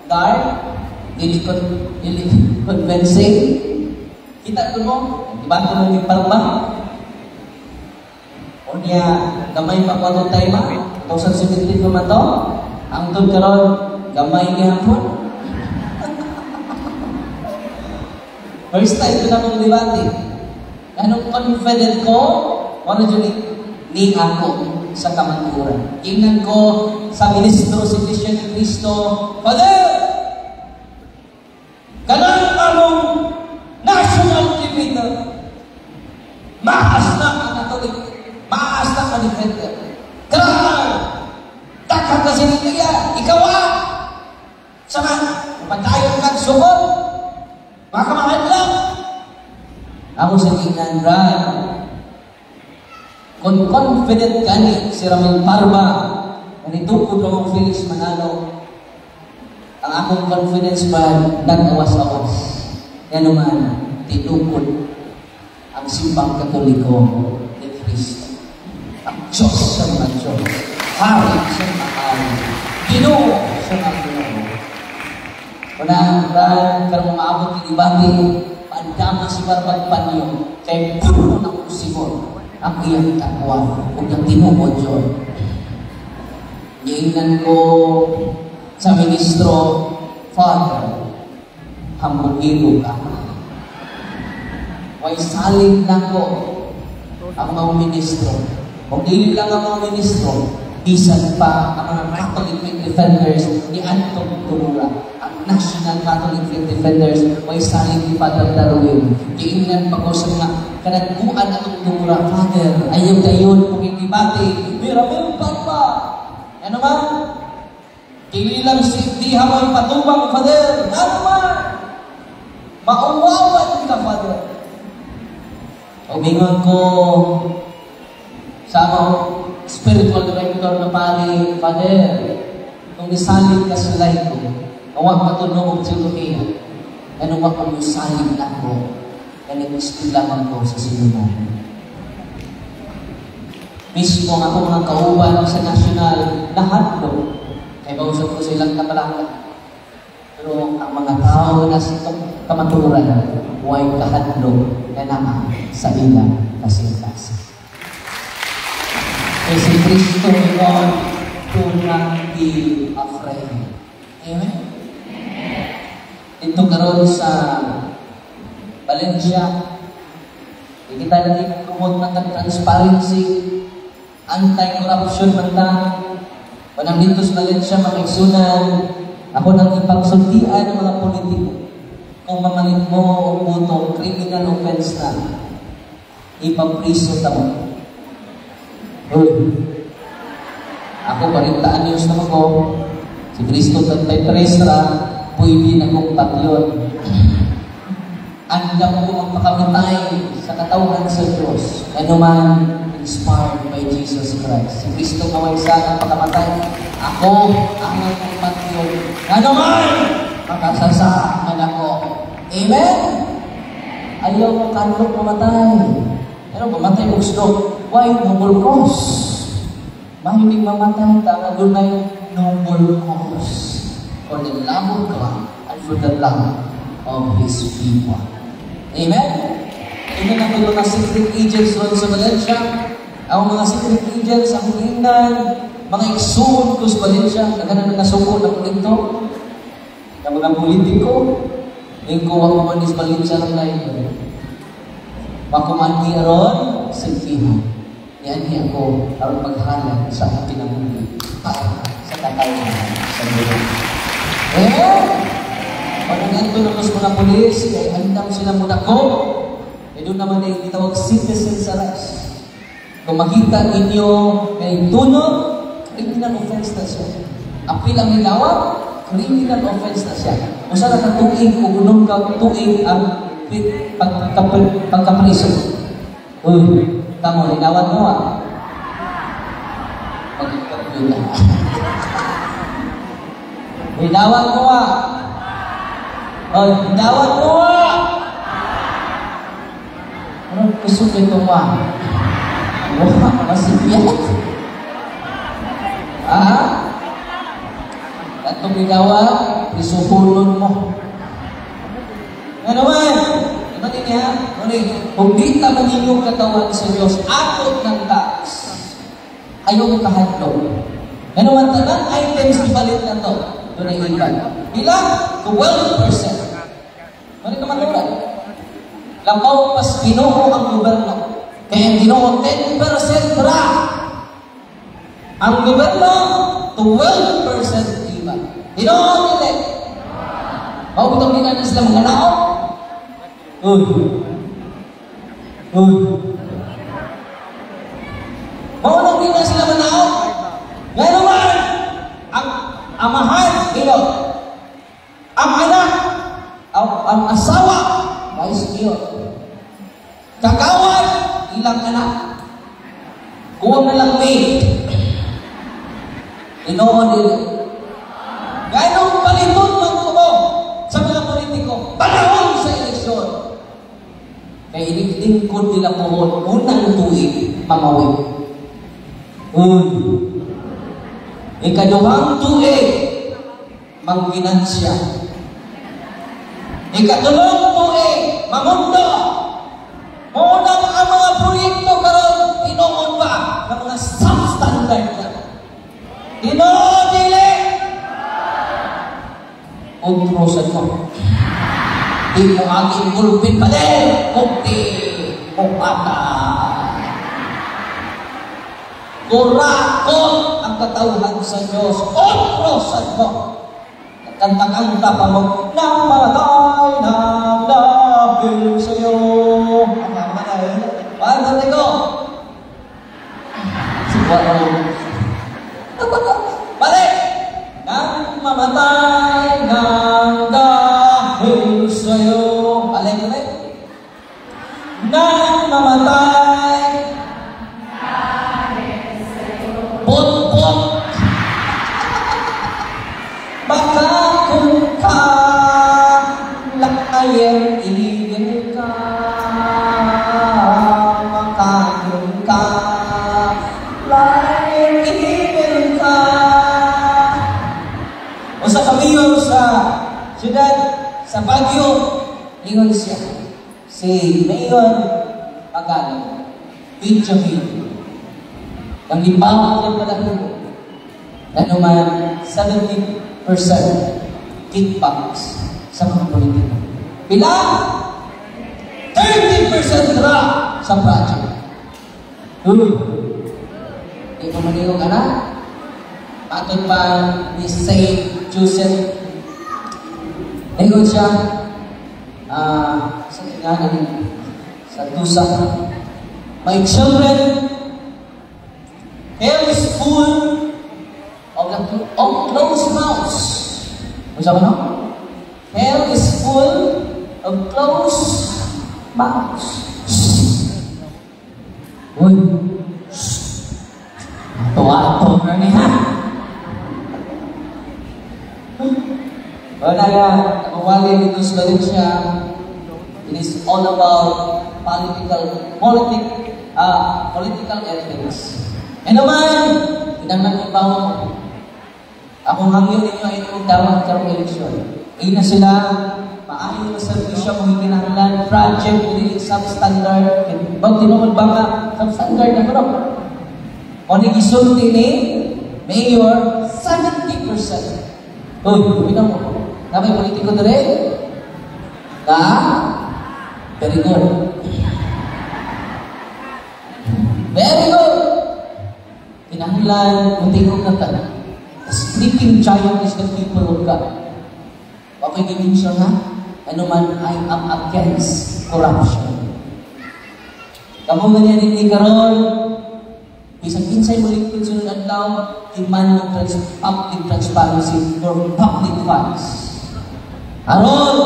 Dark, dili convincing. Kita ko mo, diba ito mo yung palma? O niya, gamay pa ko itong tayo ma? 2017 ko man to? Ang tun karon gamay niya po. First time ko na kong debate. Anong confident ko? Ano dyan ni ako sa kamaturan. Tingnan ko sa ministro si Cristian ni Cristo, Father! Ganang anong national debater. Maas na ang Katolik. Maas na ang defender. Grabe! Takang kasi nito ikaw sama, patayon kang sukot. Baka mahadlang. Ako sa tingnan, Brad. Kung confident gani si Ramil Parba, nanitukod ng Felix Manalo, ang akong confidence ba nag-awas-awas. Yan naman, tinukod ang simbang Katoliko ni Cristo. Ang Diyos sa mga Diyos. Hari sa mga hari. Ginoo sa mga Ginoo. Unang karong maabot ng ibati, paandama si Barbag Panyo, kay puno na kong simon, ang iyang takwa, kung yung tinukod yun. Niingnan ko sa ministro, Father, hambugilo ka. Way saling na ko ang mga ministro. Kung dili lang ang mga ministro, Bisan pa ang mga Catholic Faith Defenders ni Antong Tumura. Ang National Catholic Faith Defenders may saling ni Father Darwin. Giingnan pa ko sa mga kanagbuan atong Tumura, Father, ayaw kayon pagkikibati. Miramil pa. Ano man? Kinilang si di hamay patubang, Father. Ano man? Mauwawan ka, Father. Umingon ko sa spiritual director na pari, Father, kung isalin ka sa life ko, awag matulong ang sinuhiya, ano ba kung isalin lang ko, kanipis lamang ko sa sinuman. Mismo ako mga kauban sa national, lahat do, kaya bausap ko silang kapalaka. Pero ang mga tao na sa kamaturan, huwag kahadlong na naman sa ilang kasintas. Kaya si Kristo ngayon, do not be afraid. Amen? Ito karoon sa Valencia, kita natin promote ng transparency, anti-corruption man ta, panang dito sa Valencia, makiksunan, ako nang ipagsultian ng mga politiko. Kung mamalit mo o puto, criminal offense na, ipapriso tamo. Ako, 40 anyos naman ko, si Cristo 33 ra, pwede na kong patyon. Andam ko magpakamitay sa katawan sa Diyos, ano man inspired by Jesus Christ. Si Cristo naway sa pagkamatay, ako ang magpatyon. Ano man, makasasa man ako. Amen? Ayaw mo kanlok mamatay. Ano, mamatay mo gusto? Why noble cause? Mahilig mamatay, tama doon na yung noble cause. For the love of God and for the love of His people. Amen? Amen ang mga secret agents doon sa Valencia. Ang mga secret agents, ang hingan, mga iksuon ko sa Valencia, nagana na nasuko na po dito. Ang mga politiko, yung kuha ko man is Valencia ng lain. Pakumandi aron, silpihan. Yan niya ako aron paghalan sa ating pinamuli para sa katayan sa buwan. Pag nandito na mas mga polis, kaya andam sila muna ko, doon naman ay itawag citizen's arrest. Kung makita ninyo may tunog, criminal offense na siya. Apil ang ilawa, criminal offense na siya. Kung saan nakatuig, kung unong tuig ang pagkapriso. Uy, tamo, linawan mo Pagkakapil na. Linawan mo Uy, linawan mo Ano gusto nito masipiyat. Atong linawan, isuhulon mo. Ano man? Ano niya? Kung di ka maninyong katawan sa Diyos, akot ng tax, ayaw mo kahadlong. Ano man tanan items ibalit na to? Doon ay ilan. Ilan? 12%. Ano ka manulat? Lampaw pas Ginoo ang gobyerno. Kaya ang Ginoo 10% ra. Ang gobyerno 12% iba. Ginoo nila. Maubutang din na sila mga nao. Maunang din na sila mga nao. Gano'n man, ang amahan, Ginoo. Ang anak, ang asawa, mais Ginoo. Kagawad, ilang anak. Kuwag na lang maid. Ginoo nila. Gano'ng paliton man ko sa mga politiko, panahon sa eleksyon. Kaya iniktingkod nila po, unang tuig, mamawin. Ikaduhang tuig, mangginansya. Ikatulong tuig, mamundo. Unang ang mga proyekto karon inoon pa ng mga substandard na. Dinodili! Utrosan mo. Di mo aging gulpin pa din. Kunti mo ata. Kurakot ang katauhan sa Diyos. Otrosan mo. Kanta-kanta pa mo, namatay ng dahil sa'yo. Paano ko? Balik! Nang mamatay ng dahil sa'yo. Balik. Nang mamatay put-put. Baka kung kalayan igil ka, makakung kalayan igil ka. O sa kamiyon sa siyudad, sa Baguio, ingon siya. Si Mayor Pagano, Benjamin, ang libawan niya pala ko, na naman 70% kickbacks sa mga politika. Bilang 30% drop sa project. Hindi ko maniyong anak. Patod pa ni Saint Joseph. Ngayon siya, sa kinanan sa Tusa. My children, hell is full of closed mouths. Ano mo? Hell is full of closed mouths. Uy! Tuwa-tuwa na ha? Wala nga, nakawali dito sa Valencia. It is all about political ethics. E naman, tinanong ibaw mo. Akong hangyo ninyo ay itong dapat karong eleksyon. Ina sila, maayon na servisyo kung hikinahanglan, project, hindi substandard. Bag tinunod ba ka? Substandard na bro. O nagisulti ni Mayor, 70%. Uy, kumilang mo. Na may politiko na rin? Na? Very good. Very good. Kinahanglan, muntingog na tayo. The sleeping giant is the people of God. Okay, gawin siya ha? Ano man, I am against corruption. Kamu ganyan din ni Karol, isang insay mo lingkod sunod at law, demand ng public transparency for public funds. Aron,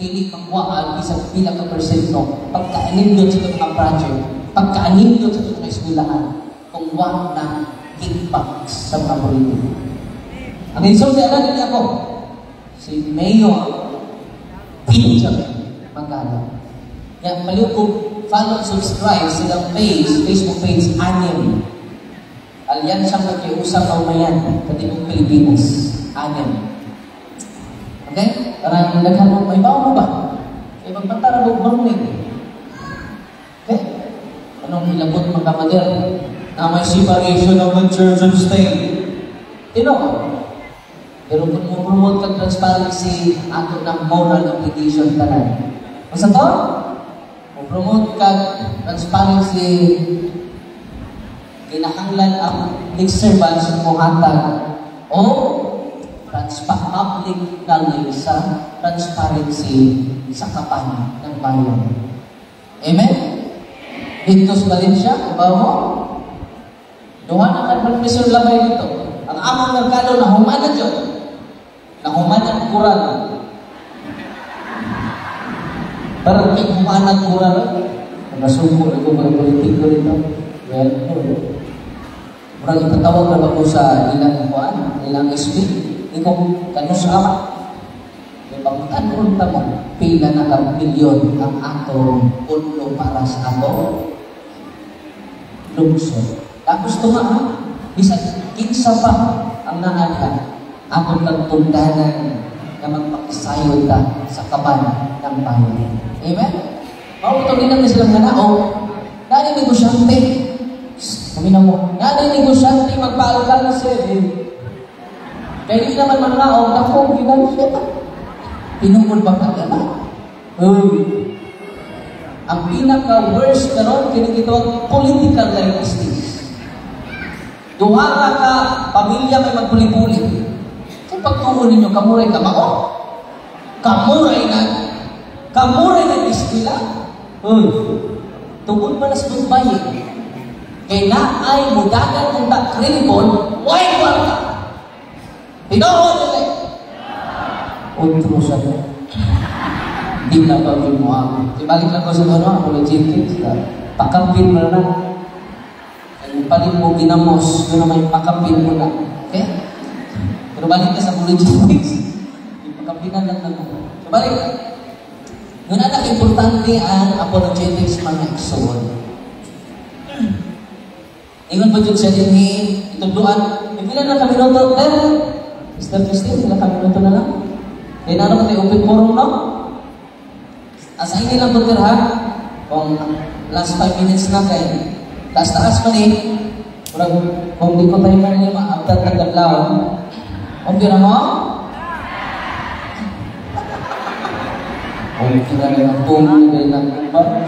hindi magwaan isang pila ka persento pagkaanindot sa mga project, pagkaanindot sa mga eskwelahan, kung wag na kickbacks sa mga politiko. Ang insulti ala din ako, si Mayor Benjamin Pagano. Kaya paliw ko follow, subscribe silang page, Facebook page, Anim. Alyansa Magkiusap Kaumayan, Katibong Pilipinas. Anim. Okay? Parang naghanong, may bawa mo ba? Kaya magbantara mo marunong. Okay? Anong ilabot mga kamader? Na may separation of the church and state. Tino ko? Pero kung mo promote kang transparency, ato ng moral obligation tanan. Masa to? Kung promote kang transparency, kinahanglan ang public servants mo hatag o public knowledge sa transparency sa kapan ng bayan. Amen? Dito sa Valencia, bawa mo, duha na kan permission labay dito. Ang amang merkado na humanan dyan. Na humanan kuran. Parang may humanan kuran. Nasuko ito mga politiko dito. Well, murang itatawag na ba ko sa ilang kuan, ilang SP. Ikaw, kanong sa ama. May pagkakanunta mo, pila na ka milyon ang atong pulo para sa ato. Lungsod. Tapos ito nga, bisag kinsa pa ang naanhan, akong nagtundanan na magpakisayod ka sa kaban ng bayan. Amen? Mauutogin namin silang nanao, nani negosyante. Sabi na mo, nani negosyante magpaalkan na siya. Kaya hindi naman mananao, ako, ginagawa siya. Pinungkol ba ka gana? Ang pinaka-worst karon, kinigitawag political liabilities. Duhara ka, pamilya may magpuli-puli. Kaya pagtungo ninyo, kamuray ka mao. Kamuray na iskila. Tungkol pa na sa bayi. Kaya na ay mudagan kung tak kribon, why ka? Pinoon nila. Untro sa doon. Di na pagin mo ako. Ibalik lang ko sa ano, apologetics. Pakampin mo na. Paling mo ginamos, doon naman pakampin mo na. Okay? Pero balik ka sa apologetics. Pagkampinan lang naman. So balik ka. Yun ang importante ang apologetics mga igsoon. Ingon pa dyan siya din ni itugduan. Pila na kami minuto, pero Mr. Christine, pila kami minuto na lang. Kaya na naman tayo open forum, no? Asahin nilang po ha? Kung last 5 minutes na kayo. Taas-taas pa ni. Kung di ko tayo pa rin maabdat ng gablaw. Okay na mo? Okay na rin ang buong nilay ng gablaw.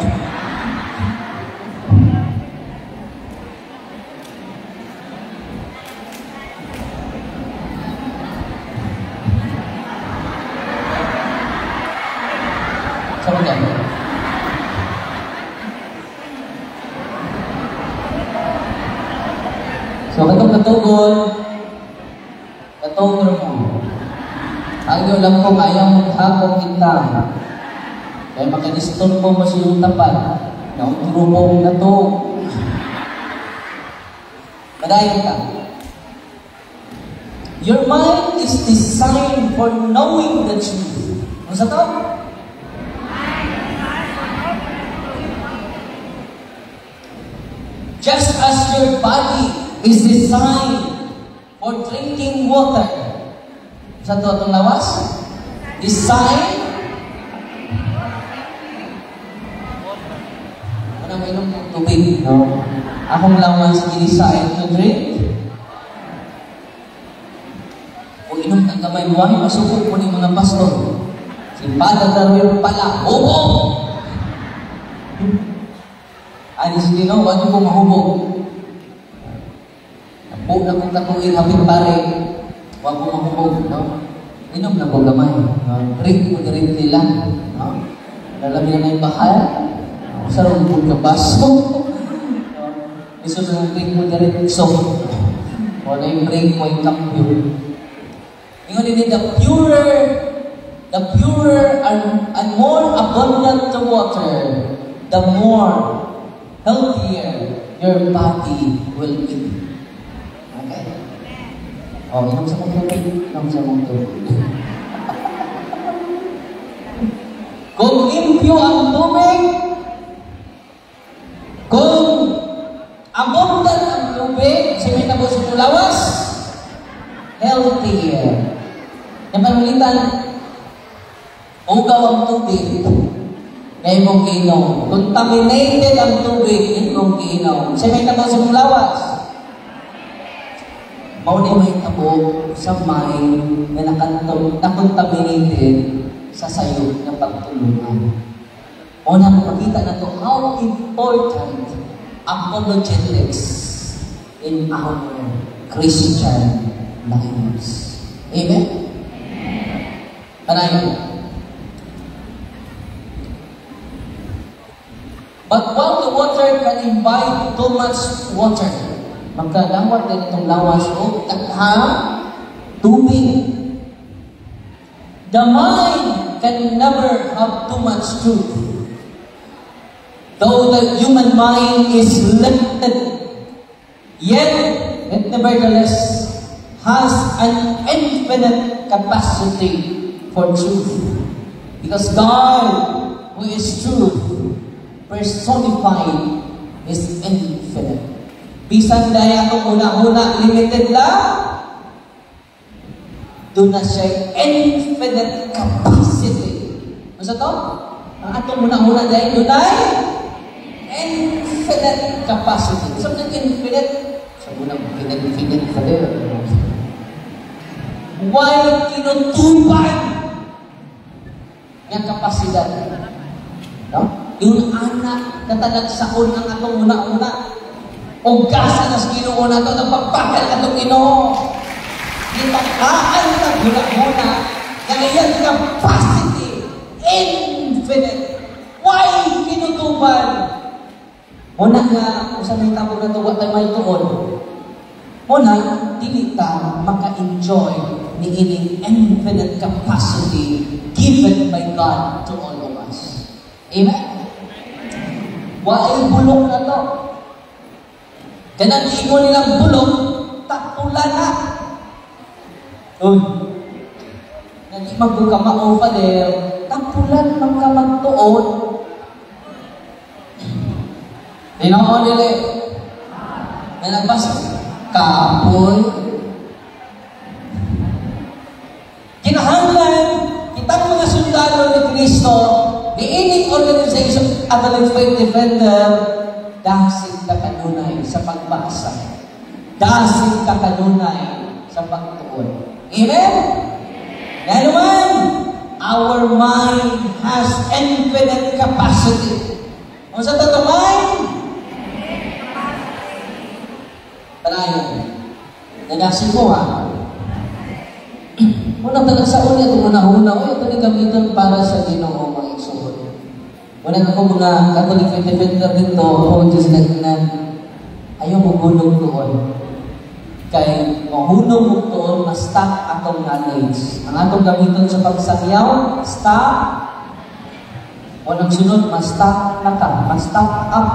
So, katungol mo. Ang iyo lang kung ayaw maghagong kita. Kaya makiniston po masiyong tapat na umturubong na to. Madayon ka. Your mind is designed for knowing the truth. Ano sa to? Just as your body is designed for drinking water. Sa ito itong lawas? Designed. Ano may inom ng tubig? No? Akong lawas i-design to drink. Kung inom ng gamay buhay, masukot po ni mga pastor. Si Padre Darwin pala, hubog! Ani sige no, wag ko mahubog. Napo na kong katuig hapit pare, wag ko mahubog, no? Inom na ko gamay, no? Drink mo drink nila, no? Lalami na yung bahal, sarong po ka baso. Iso na drink mo drink, so, wala yung break mo yung kampyo. Ingon din, the purer and more abundant the water, the more healthier your body will be. Okay? Oh, inom sa mong tubig. Inom sa mong tubig. Kung limpyo ang tubig, kung abundant ang tubig, sa may tapos ng lawas, healthier. Yung panulitan, ugaw ang tubig. Ngayon mong kiinom. Contaminated ang tubig, ngayon mong kiinom. Siya may tabo sa lawas. Mauna may tabo sa mind na nakontaminated sa sayo ng pagtulungan. Una ko makita na ito, how important apologetics in our Christian lives. Amen? Panayon. But while the water can imbibe too much water, magkalawat din itong lawas o takha, tubig. The mind can never have too much truth. Though the human mind is limited, yet it nevertheless has an infinite capacity for truth. Because God, who is truth, personified is infinite. Bisan daya itong una-una, limited lang, doon na siya infinite capacity. Ano sa to? Ang atong una-una dahil doon ay infinite capacity. Sabi ng infinite, sabi ng infinite ka din. While tinutupad ng kapasidad. No? Yung anak na talagsaon ang atong una-una. O gasa na sa Ginoo na ito, napagpagal na itong Ginoo. Itakaan na gula-gula, ngayon capacity, infinite. Why kinutuban? Una nga, kung saan may tabo na ito, what ay may tuon? Una, dili ta maka-enjoy ni ining infinite capacity given by God to all of us. Amen? Waay bulok na to. Kanang ingon nilang bulok, tapulan na. Uy, naging magkukamao pa din, tapulan magkamagtuon. Tinoon nila, na nagbasa, kapoy. Kinahanglan, kitang mga sundalo ni Kristo, ni ining organization Catholic Faith Defender, dasig ka kanunay sa pagbasa. Dasig ka kanunay sa pagtuon. Amen? Kaya naman, our mind has infinite capacity. Kung sa tatong mind, panayon. Nanasig ko ha. Unang talag sa ulit, una-una, ito ni gamiton para sa Ginoo mga igsoon. Unang ako mga Catholic Faith Defender dito, o Diyos nagnan, ayaw mo hulog doon. Kay mahulog mo doon, ma-stop atong knowledge. Ang atong gamiton sa pagsakyaw, stop. Unang sunod, ma-stop na ka, ma-stop up.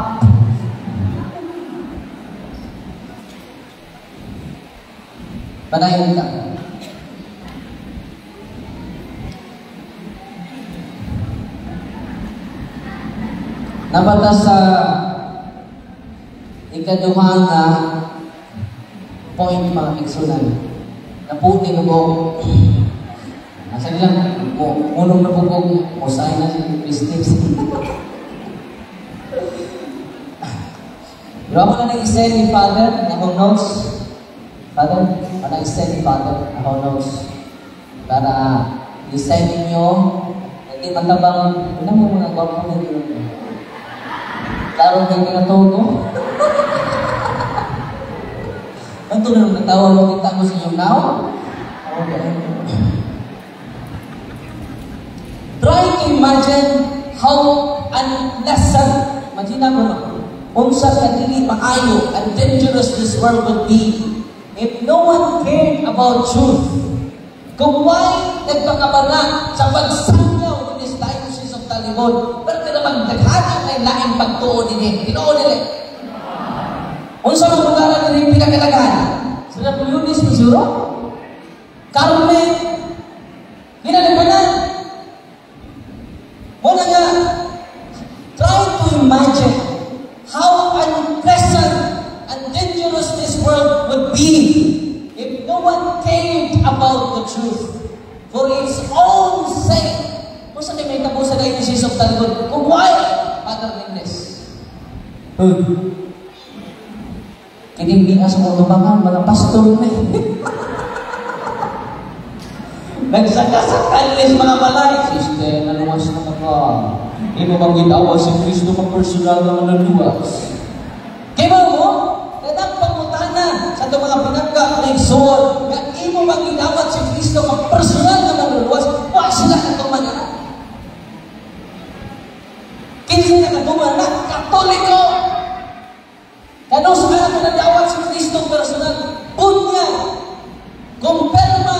Panayon ka. Napata sa ikaduha nga point mga igsunan. Napunin mo asa lang mo unong napugog mo sa ina Christians. Pero ako na nag-extend ni Father na akong notes. Father, nag-extend ni Father na akong notes. Para i-send ninyo hindi matabang ano mo mga gwapo na yun. Klaro kayo kinatugo. Ito na natawa mo kita mo sa inyo now. Okay. Try to imagine how unpleasant, imagine mo no, unsa ka dili maayo and dangerous this world would be if no one cared about truth. Kung why nagpakabana sa pagsangyaw in this diocese of Talibon, pero naman naghatag ay laing pagtuon din. Tinuon nila. Unsa ang lugar na rin pinakilagahan? Sila po Lunis, Missouri? Carmen? Hinalipanan? Muna nga, try to imagine how unpleasant and dangerous this world would be if no one cared about the truth for its own sake. Kung saan may tabo sa diocese of Talibon? Kung why? Father Ningles. Kinimbihan sa mga lumangan, mga pastor na nagsakasakanlis mga malay. Sister, naluwas na ka. Hindi mo magwitawa si Kristo ka personal na naluwas. Kaya mo, kadang pangutanan sa itong mga pinagka na igsoon, na hindi mo magwitawat si Kristo ka personal na naluwas, wala sila na itong mga kinsa na katuman na Katoliko. Kano sa kanya nadawat si Kristo personal, bunya, kumpirma,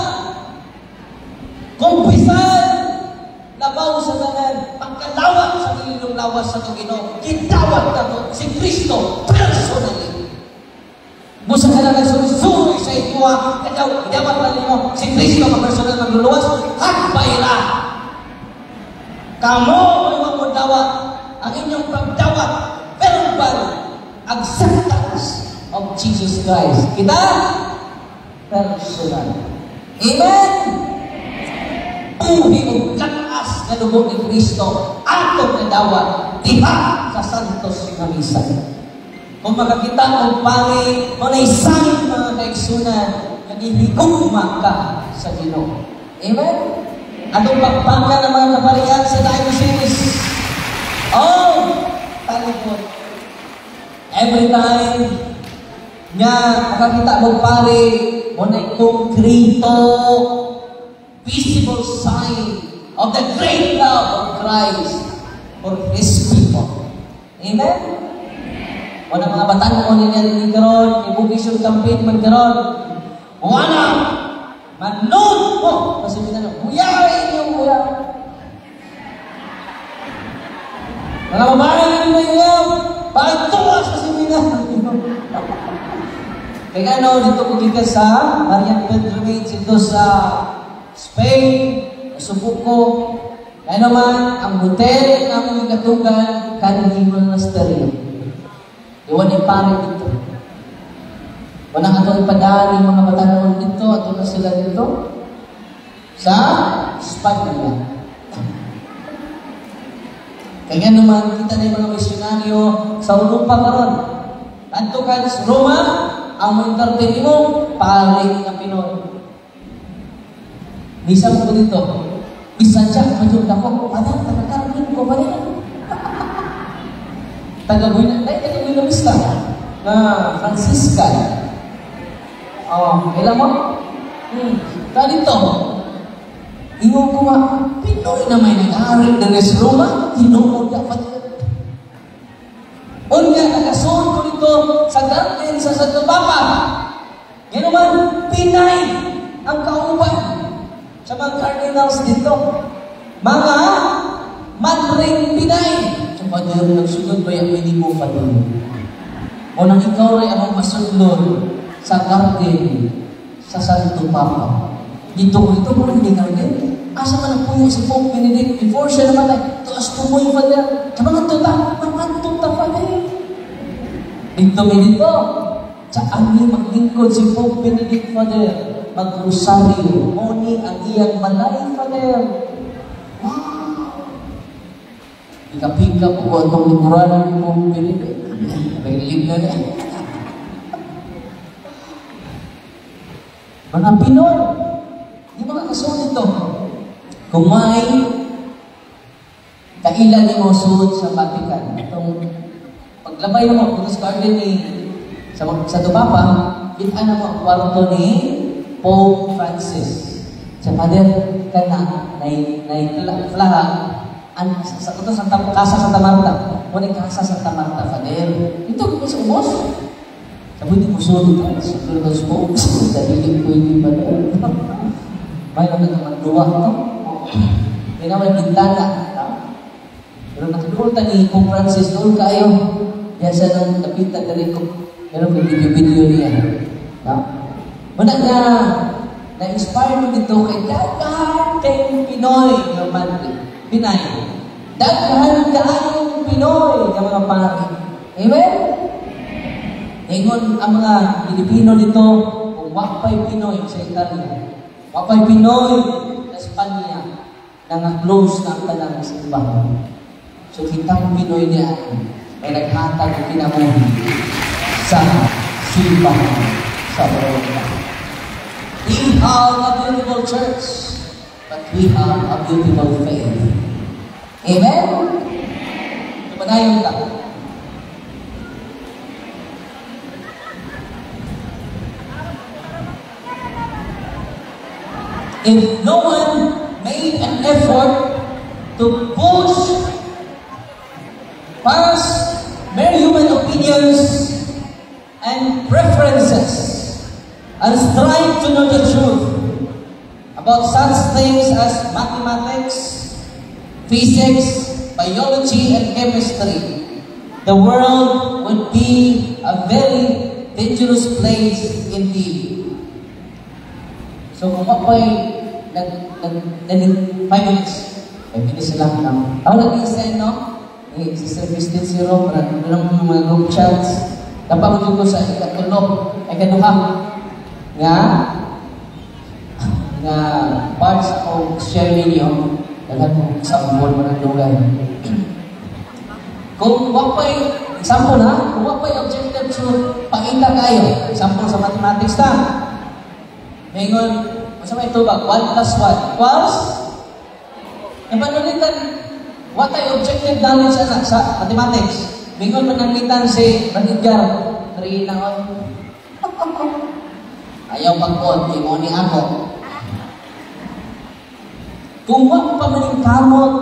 kumpisal, labaw sa tanan, pagkalawat sa ilong lawas sa Ginoo, gidawat na to si Kristo personally. Musa ka na nagsurisuri sa ikuha, kadaw, gidawat na ninyo si Kristo ka personal magluluwas, hakbay na. Kamo ay magdawat, ang inyong pagdawat, verbal, acceptance of Jesus Christ. Kita? Personal. Amen? Buhi o lakas na lubog ni Kristo atong nadawat diba sa Santos na Misa. Kung makakita ng pangit, kung naisahin mga kaigsunan, nagihigugma ka sa Ginoo. Amen? Atong pagpangka ng mga kaparian sa diocese. Oh! Talipod. Every time Nga, makakita mo pare, mo na konkreto, visible sign of the great love of Christ for His people. Amen? O na mga batan mo niya rin karon, evocation campaign man karon. Wala! Manon mo! Kasi minano, buyarin yung buyarin. Mga babae na nila yun, bakit tuwas kasi minano? Kaya ano, dito ko kita sa Marian Pilgrimage, ito sa Spain, nasubok ko. Kaya naman, ang hotel na aming katugan, kanina monastery. Iwan ay pare dito. Walang atong ipadari mga batanon dito, ato na sila dito sa Espanya. Kaya naman, kita na yung mga misyonaryo sa Europa karon. Tanto ka sa Roma, ang entertain mo, pare ng Pinoy. Bisa mo dito. Bisa siya, majud ako. Padang, taga-Carmen ko ba rin? Taga-Buena Vista na Franciscan. Kailan mo? Dito. Ingo ko nga, Pinoy na may nag-aaral na sa Roma, tinunod dapat. O nga, nakasunod ko dito sa garden sa Santo Papa. Yan naman, Pinay ang kauban sa mga cardinals dito. Mga Manring Pinay. So, Father, nagsunod ba yung minimo pa doon? O nang ikaw rin ang masunod sa garden sa Santo Papa. Dito mo rin din garden. Asa man ang puyo si Pope Benedict before siya naman tuas tumoy Father. Sa mga tuta Father. Dito sa ani maglingkod si Pope Benedict Father. Mag-rosaryo. Moni ang iyang malay Father. Wow! Pika-pika po itong likuran ni Pope Benedict. Bailig na niya. Mga Pinoy, di ba kakasunod ito? Kung may kailan ni mo suod sa Vatican, itong paglabay mo, kung sa garden ni sa Tupapa, kita na mo ang kwarto ni Pope Francis. Sa Father, na flag, sa Casa Santa Marta. Muna Casa Santa Marta, Father. Ito, kung sa umos. Sabi di mo sulit ang sa Pope. Dahil ko hindi ba na. May naman naman duwa ito. May naman bintana. Pero nakikita ni Pope Francis, doon kayo. Yan siya nang napitan na rin ko. Meron ko video niya. Muna na-inspire mo dito kay daghan kayong Pinoy naman. Pinay. Daghan kayong Pinoy ng mga pare. Amen? Ingon ang mga Pilipino dito, kung wapay Pinoy sa Italia, wapay Pinoy sa Espanya, nang-close na ang tanang simbahan. So kitang Pinoy niya ay naghatag ang kinamuhi sa simbahan sa Roma. We have a beautiful church, but we have a beautiful faith. Amen? Tumanayon ka. If no one made an effort to push past mere human opinions and preferences and strive to know the truth about such things as mathematics, physics, biology, and chemistry, the world would be a very dangerous place indeed. So kung ako'y 5 minutes. 5 minutes lang lang. Ako nag-i-send, no? Sister Christine Zero, walang mga group chats. Napagod ko sa ikatulog, ikaduha. Nga parts ako share ninyo, dagat mo sa buwan mo ng lugar. Kung wapay, example ha, kung wapay objective truth, pakita kayo. Example sa mathematics na. Ngayon, masama ito ba? 1 plus 1 equals? Napanulitan, what ay objective knowledge sa mathematics? Mingon mananglitan si Edgar, 3 na on. Ayaw pagod, kay mo ni ako. Kung wag pa maning kamot,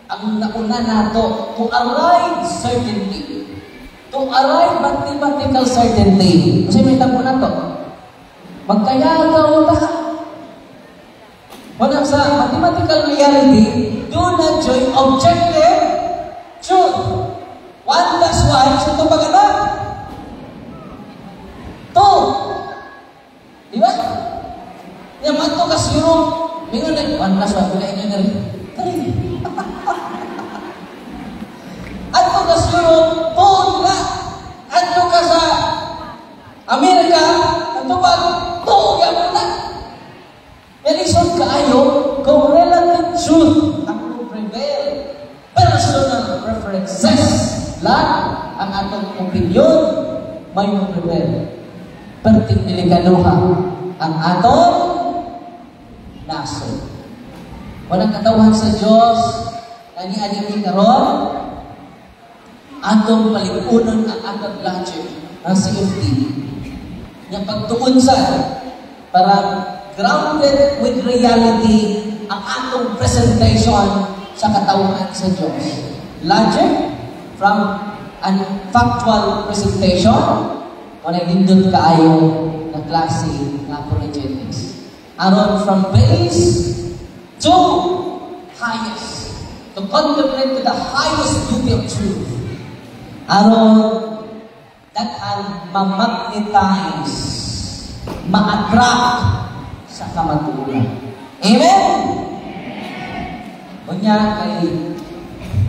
ang nauna nato, to arrive certainty. To arrive mathematical certainty. Kasi may tabo na to. Magkayagaw ta. Walang sa mathematical reality, do not join objective truth. 1 plus 1, so ito ba ka na? 2. Di ba? Yung mato kasi yung mingon na 1 plus 1, bila inyo na rin. Ato kasi yung 2 na. Ato ka sa Amerika, ato ba 2 yan mo na. Melison kaayo, kung relative truth ang prevail, personal preferences lang ang atong opinion, may prevail. Perting nilikaduha ang atong naso. Walang katawhan sa Diyos, ani-ani karon, atong palikunon ang atong logic, ang CFD. Yung pagtuon sa para grounded with reality ang atong presentation sa katawhan sa Diyos. Logic from an factual presentation o nagindot kaayo na klase ng apologetics. Aron from base to highest. To contemplate to the highest beauty of truth. Aron that ang ma-magnetize, ma-attract sa kamaturan. Amen? Kunya, kay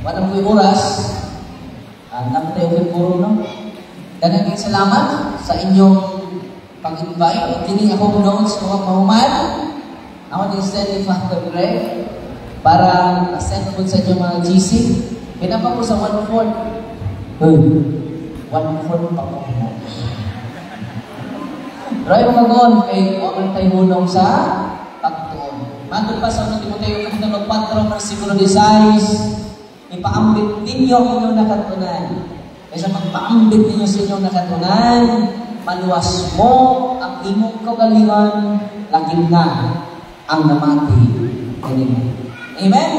walang ko'y oras, namatay ko puro, no? Daghang salamat sa inyong pag-invite. Tining ako notes kung mahuman. Ako din send ni Father Greg para send po sa inyo mga GC. Pinapa ko sa 1/4. 1/4 pa po. Roy Magon, kay Oman tayo hunong sa pagtuon. Mandun pa sa unang Timoteo Kapitulo 4, versikulo 16, ipaambit ninyo ang inyong nakatunan. Kaysa magpaambit ninyo sa inyong nakatunan, maluwas mo ang imong kagalingan, laking na ang namati. Amen?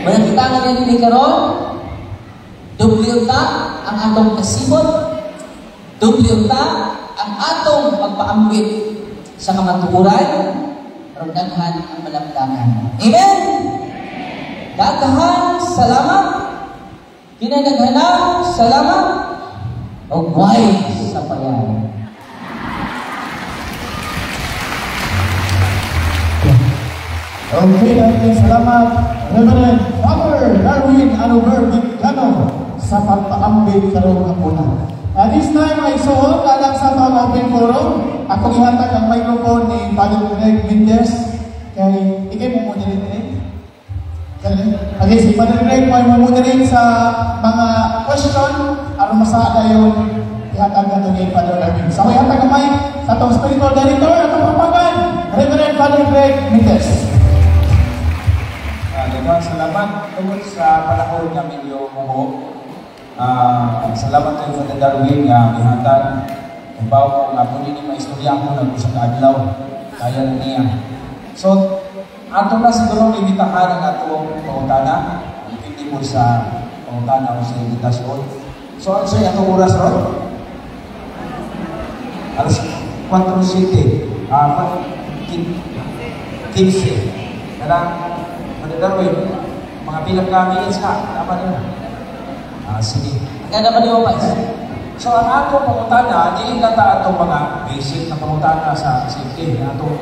Walang kita nga nila ni Karon, dubliyon ta ang atong kasibot, dubliyon ta ang atong pagpaambit sa kamatukuran, pero daghan ang malabdangan. Amen? Daghan salamat, kinadaghanan salamat, o wise sa payan. Okay, salamat, Reverend Father Darwin Anuber Gitgano sa pagpaambit karong hapunan. At this time ay suot alang sa mga open forum. Ako ihatag ang microphone ni Father Greg Mendez. Kay ikay mo moderate. Okay, si Father Greg mo moderate sa mga question aron masada yon ihatag nato ni Father Darwin. So ihatag ang mic sa atong spiritual director at papagan Reverend Father Greg Mendez. Salamat tungkol sa panahon na medyo muho. Salamat kayo Father Darwin nga ihatag Bawa ko nga po din maistorya ko na sa kaadlaw kaya na niya. So, ato na siguro ibitahan ang atong pangutana. Hindi mo sa pangutana o sa invitasyon. So, ano sa'yo atong oras ron? Alas 4:07. 15. Karang, Father Darwin, mga bilang kami sa dapat yun. Sige. Kaya naman yung Pais. So, ang atong pangutana, hindi nata atong mga basic na pangutana sa safety. Atong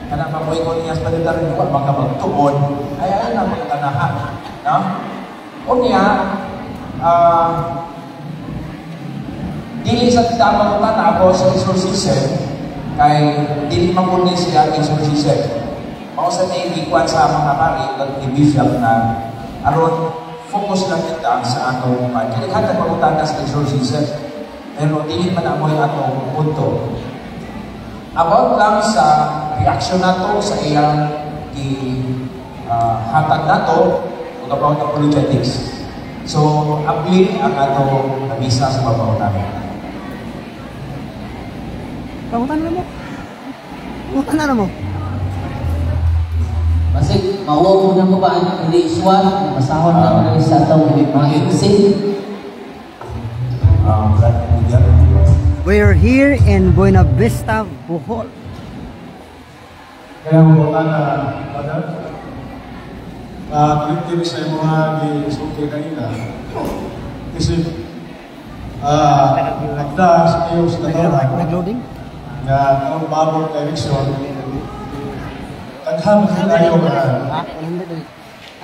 kanang pamoy ko niya sa Darwin, kung magkabagtuon, ay ayun na pangutanahan. No? O niya, dili sa tamang pangutana ako sa exorcism, kay dili mamunin siya exorcism. Mao sa naiikuan sa mga pari, ni Bishop na aron focus lang kita sa atong kinaghatag pangutana sa exorcism. Pero dili man amoy atong punto. About lang sa reaction nato sa iyang hatag nato about apologetics. So, apply ang atong nabisa sa babaw namin. Pangutan na mo. Pangutan na mo. Kasi mauwaw mo na mo ba hindi iswat, masahon na mo sa itong mga insane. We're here in Buena Vista, Bohol. Kaya mo na collective sa mga gisuki kanina. Kasi magda sa kayo sa katawa Nag-loading? na ang babor direction taghan sa tayo na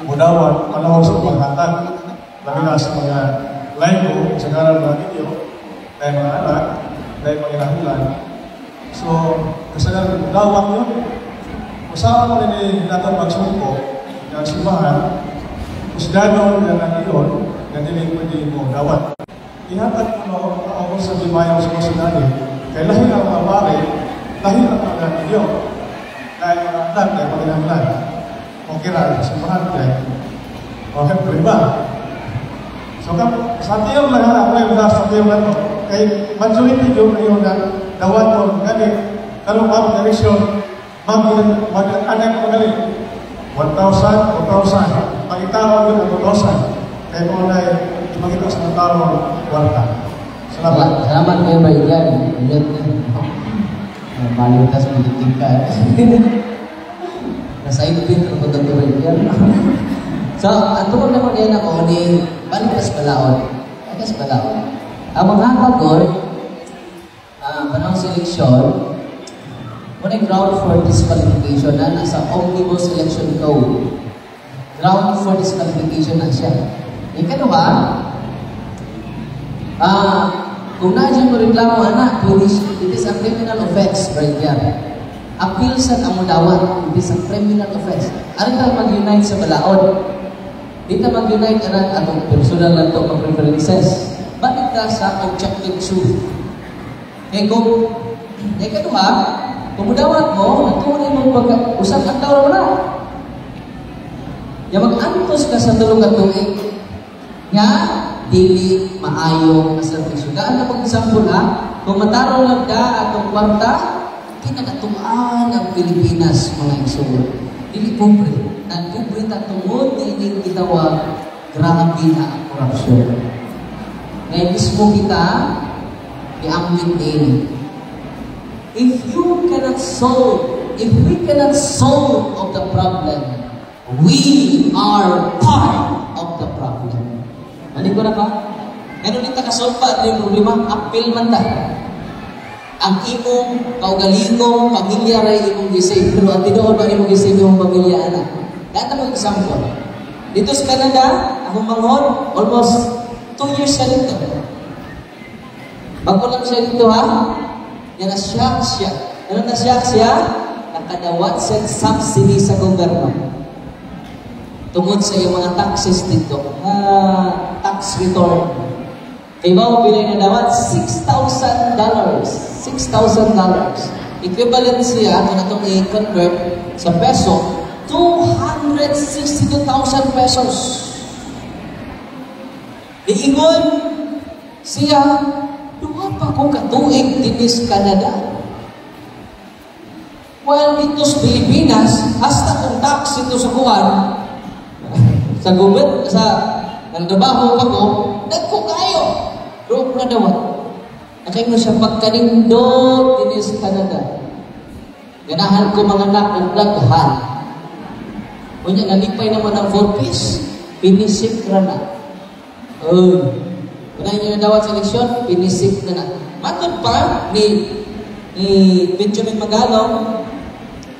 mudawan panahon sa paghatag lagi na sa mga live o sa karan mga video dahil mga anak dahil mga inahilan. So kasagaran mudawan yun masama mo rin natin magsumpo ng simbahan kusgano na nangiyon na hindi pwede mo dawat. Ihatag mo ako sa limayang sumusunali kaya lahi ang mga pare, lahi ang mga video dahil mga anak ay pagkakailan o kira simbahan kaya o hempre ba? So sa tiyong lahat ako ay mula sa tiyong lahat kay majority yung ngayon na dawat mo gani karong mga direksyon mag-anak mo gali 1,000, 2,000 pag-itawag yun ang 2,000 kaya kung na ipagkita sa mga tao kwarta. Salamat. Salamat kayo ba yan? Malitas mo yung ka. Nasa ipin ang pagkatuloy yan. So, ang tukod naman yan ako ni Balikas Balaod. Balikas Balaod. Ang mga pagod, panahon seleksyon, muna ground for disqualification na nasa Omnibus Election Code. Ground for disqualification na siya. Ikaw ba? Kung na-dyan mo reklamo, anak, it is a criminal offense right here. Appeal sa kamudawat, it is a criminal offense. Ano ka mag-unite sa Balaod? Di ka mag-unite, anak, atong personal lang ito, preferences. Bakit ka sa objective truth? Eh kung, ikaw ba? Kumudawat mo, natunay mo pag-usap ang tawar mo na. Yung mag-antos ka sa tulong at tuwing, nga, dili maayo sa servisyo. Gaan na pag-example ha, kung mataraw lang ka atong kwarta, kinagatuan ang Pilipinas, mga igsoon. Dili pobre. Nag-pobre ta tungod, dili gitawag, grabe na ang korupsyon. Ngayon mismo kita, iambit din. If you cannot solve, if we cannot solve of the problem, we are part of the problem. Mali ko na ba? Ganun din ta-solve pa yung problema, appeal man ta. Ang imong kaugalingong pamilya ray imong gisave, pero ang tinuod ba imong gisave yung pamilya anak? Lahat na mag-example. Dito sa Canada, akong manghon, almost 2 years na dito. Bago lang siya dito ha, yan na-shock siya. Ano na-shock siya? Nakadawat siya subsidy sa gobyerno. Tungod sa iyong mga taxes dito. Tax return. Kaya ba mo bilay na dawat? $6,000. $6,000. Equivalent siya, kung itong i-convert sa peso, 262,000 pesos. Iingon siya, duha pa kong katuig dinis Canada. While dito sa Pilipinas, hasta kung tax ito sa kuwan, sa gubit, sa nagdabaho ako, nagko kayo. Rook na dawat. Nakay mo siya pagkanindot dinis Canada. Ganahan ko mga anak ng daghan. Kunya, nalipay naman ang 4 piece, pinisip na na. Kung nyo na dawat sa eleksyon, pinisip na na. Matod pa ni Benjamin Magalong,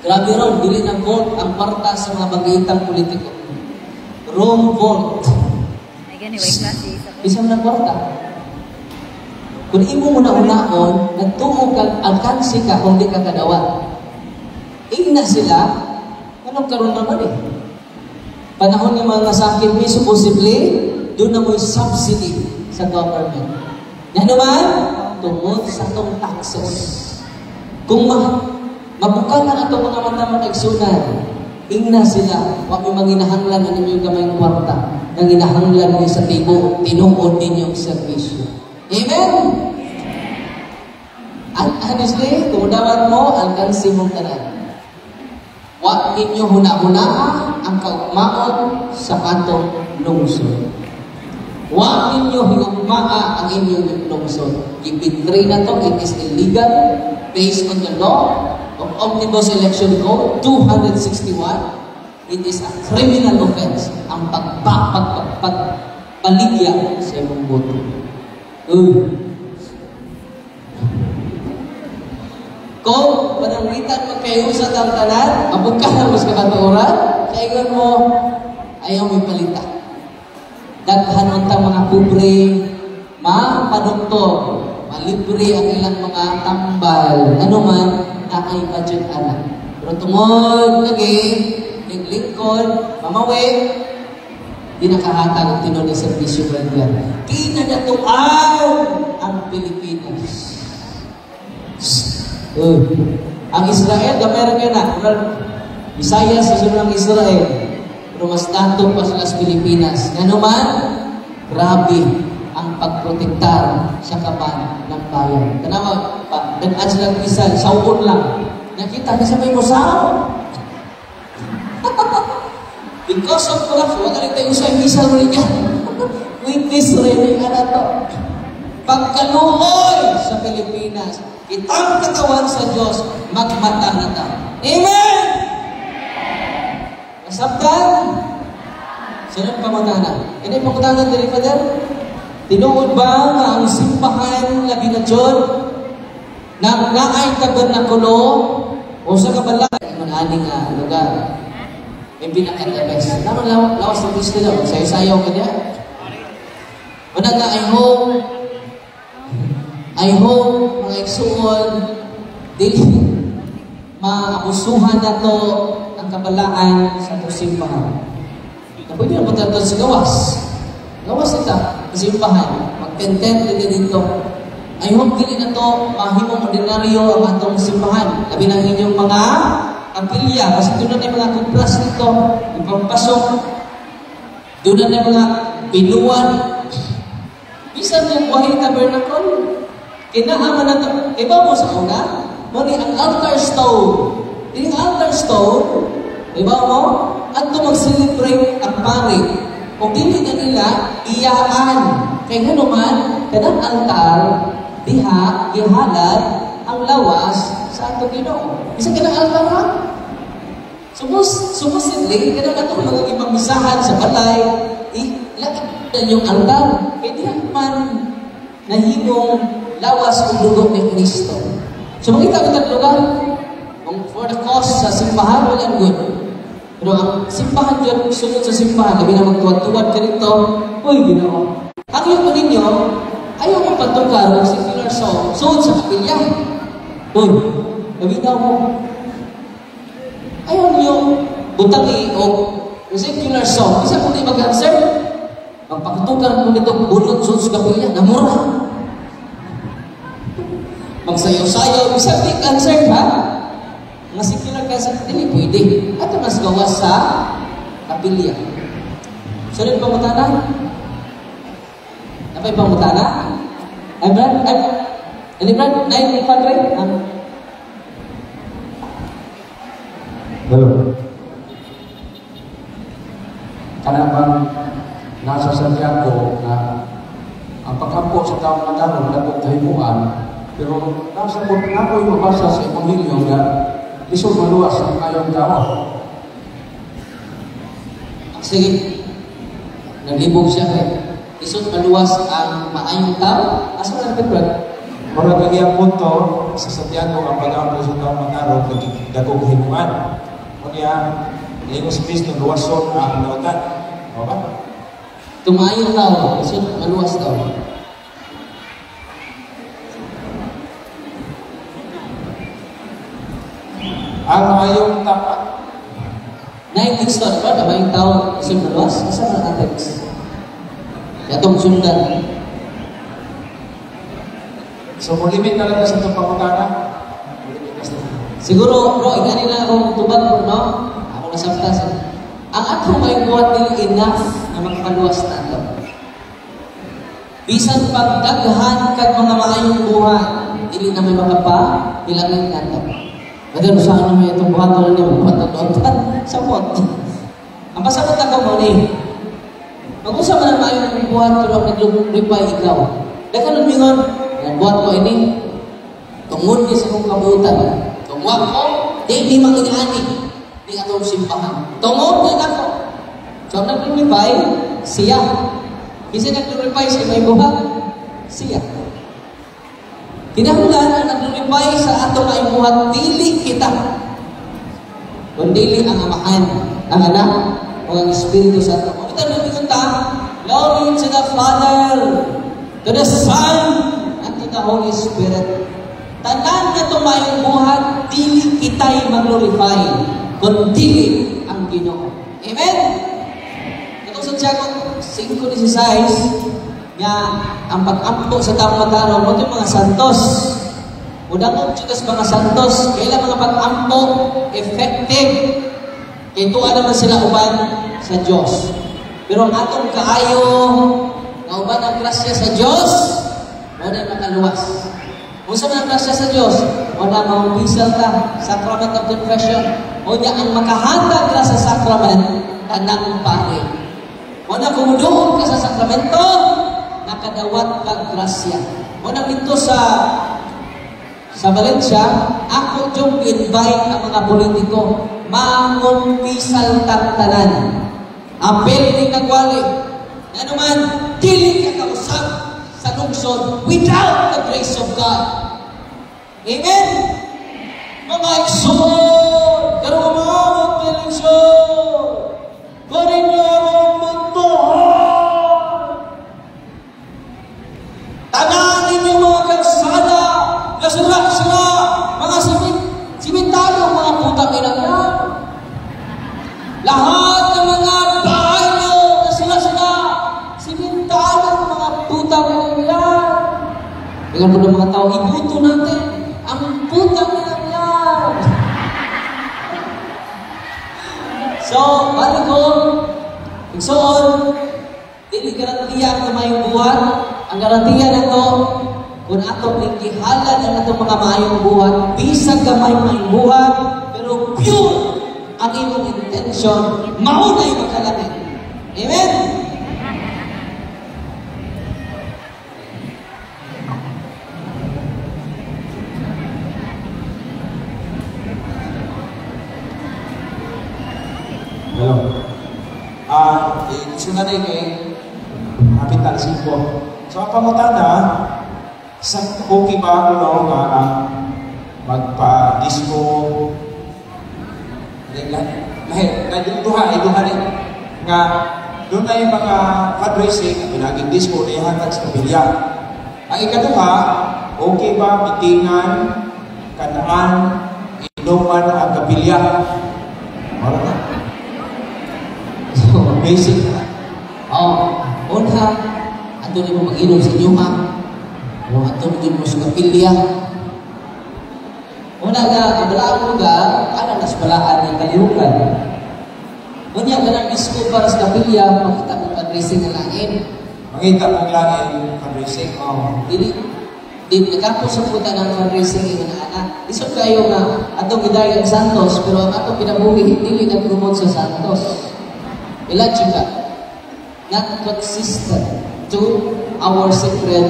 grabe raw, dili ng vote ang parta sa mga mag-iitang politiko. Wrong vote. Isang na kwarta. Kung imo mo na unaon, nagtuong kang alkansi ka kung di ka kadawat. Igna sila, anong karoon naman eh. Panahon ng mga sakit ni supposedly, doon na mo'y subsidy sa government. Yan naman, tungod sa itong taxes. Kung mabuka na itong mga mata mag-igsunan, ingna sila, huwag may manginahanglan na ninyong kamayang kwarta, nang inahanglan mo sa tinuod ninyong servisyo. Amen? At honestly, kung dawan mo, alkansi mong tanan. Wa ninyo huna-hunaa ang kaugmaon sa katong lungsod. Wa ninyo higugmaa ang inyong lungsod. Ipitray na to, it is illegal based on the law of Omnibus Election Code 261. It is a criminal offense ang pagpaligya sa imong boto. Kung pananglitan magkayusa ang tanan, mabugka na mas kabaturan, kaya mo, ayaw may palita. Daghan untang mga kubre, mapadoktor, malibre ang ilang mga tambal, ano man, na ay budget anak. Pero tungod lagi, lingkod, mamawi, di nakahatag ang tinuloy ng servisyo bandiyan. Kinadatuan ang Pilipinas. Ang Israel, gamay rin na. Bisaya sa sunang Israel. Pero mas dato pa sila sa Pilipinas. Ano man, grabe ang pagprotektar sa kapan ng bayan. Tanawa, nag-add silang isal, saukon lang. Nakita, kasabay mo sao? Because of corruption, wala rin tayo sa isal rin yan. Witness rin ka na to. Pagkaluoy sa Pilipinas, kitang katawan sa Diyos, magmata na ta. Amen! Masabtan? Sino pamatanan? Hindi pamatanan din, Father? Tinuod ba na ang simbahan labi na Diyod na naay tabernakulo o sa kabala aning lugar? May pinaka-best. Naman lawas ng Kristo daw. Sayo-sayaw ka niya. Manang na, I hope, mga igsuon, dili maabusuhan na to ang kabalaan sa itong simbahan. Na pwede na punta ito sa gawas. Gawas ita, sa simbahan. Mag-content din dito. I hope dili na to mahimong ordinaryo ang atong simbahan. Labi ng inyong mga kapilya. Kasi doon na yung mga kuplas dito. Ipampasok. Doon na yung mga pinuan. Bisan yung buhay tabernacle. Kinaaman na ito. Iba mo sa una, muli ang altar stone. Yung altar stone, iba mo, at ito mag-celebrate ang pari. Kung hindi na nila, iyaan. Kaya nga naman, kanang altar, diha, ihalad, ang lawas sa ato Ginoo. Isa kanang altar ha? Sumusidli, kanang ato mga ibang misahan sa balay, lakit na yung altar. Kaya di man nahimong lawas ang dugo ni Kristo. So makita ko tatlugan, for the cause sa simbahan, walang good. Pero ang simbahan dyan, sunod sa simbahan, labi na magtuwad-tuwad ka rito, uy, Ginoo. Ang yung ninyo, ayaw mo patukar ng secular song, sunod sa kapilya. Uy, nabitaw mo. Ayaw niyo butangi o secular song. Isa kung di mag-answer, magpakutukar mo nito, bunot sunod sa kapilya, namura. Magsayaw-sayaw, bisa di cancer ha? Nga secular cancer, hindi pwede. At mas gawas sa kapilya. Sunod pamutana? Napay pamutana? Ay, Brad? Ay, Brad? 9,500? Hello. Kanabang nasa Santiago na ang pagkampo sa taong natanong na kong kahimuan, pero nasa po nga po yung mabasa sa Ebanghelyo na lisod maluwas ang kayong tao. Sige, nag-ibog siya kay lisod maluwas ang maayong tao. Asa na rin, Brad? Mara lagi ang punto sa Santiago ang pag-ampo sa taong mangarap na dagong kahimuan. Kaya, hindi si Cristo luwason ang lautan. O ba? Tumayong tao, lisod maluwas tao. Ang ayong tapat. 9 stone ba? Tama yung tao isang maluwas? Asa na atex? Yatong sundan. So, kung limit na lang sa itong pangutana, Siguro, bro, igani na akong tubag, no? Ako nasabtas. Ang atong may buhat nila enough na magpaluwas na ito. Bisan pagdaghan kag mga maayong buhay, dili na may makapa, hilangin na ito. Madalo, saan naman itong buhaton na niyo? Buhaton-buhaton, sapot. Ang pasabot ako mo ni, mag-usap man ang mayo ng buhat, tulong nag-reply ikaw. Dagan nun mingon, buhat ko ini, tungod niya sa kong kabutan. Tungwag ko, di manginaani, di atong simbahan. Tungod din ako. So, ang nag-reply, siya. Kasi nag-reply siya may buhat, siya. Kinahanglan ang nag-reply sa ato may buhat, dili kita. Kung dili ang amahan, ang anak, o ang Espiritu Santo. Kung kita nabigunta, glory to the Father, to the Son, and to the Holy Spirit. Tanan na tumayong buhat, dili kita'y mag-glorify, kung dili ang Ginoo. Amen? Ito sa Tiago 5:16, nga ang pag-ampo sa tamang pagkano mo ito mga santos. Udang ang chutas mga santos, kailan mga pag-ampo effective. Kaya tuwa naman sila uban sa Diyos. Pero ang atong kaayo na uban ang grasya sa Diyos, o na makaluwas. Kung sa mga grasya sa Diyos, o na maumpisal ka, sacrament of confession, o na ang makahandag ka sa sacrament, tanang pare. O na kumudoon ka sa sakramento, nakadawat kang grasya. O na dito sa Valencia, ako yung invite ang mga politiko, mangumpisal tantanan. Apel ni nagwali. Ano man, dili ka kausap sa lungsod without the grace of God. Amen? Mga iksod, karong mga eleksyon, parin niyo ang mundo. Tananin niyo mga kalsada, nasulat sila, mga simentado, mga putang inang yan. Lahat ng mga bahay niyo, sila, simentado, mga putang inang yan. Tingnan mo ng mga tao, ibuto natin, ang putang inang yan. So, balik ko, igsoon, hindi garantiya ang mayong buwan. Ang garantiya na ito, kung atong nagkihalan ang atong mga mayong buwan, bisag gamay mayong buwan, pero pure ang imong intention, maunay magkalapit. Amen? Hello. Gusto na rin hapit ang siko. So, ang pangutana, okay ba ako na magpa-disco? Duha rin. Nga, doon na yung mga fundraising, ang pinaging disco na ihatag sa kabilya. Ang ikaduha, okay ba mitingan, kanaan, inuman ang kabilya? Wala na. So, basic na. Una, ato rin mo mag-inom sa inyo ha. Ato rin mo sa kapilya. Una nga, ang balaang lugar, anong nasbalaan ng kalihukan. Unya ka ng disco para sa kapilya, makita mong fundraising ng langit. Makita mong langit, fundraising. Di nagkapo sa puta ng fundraising ng anak. Isip kayo nga, atong gidaya ng Santos, pero ang atong pinabuhi, hindi nag-promote sa Santos. Ilagin ka, not consistent to our sacred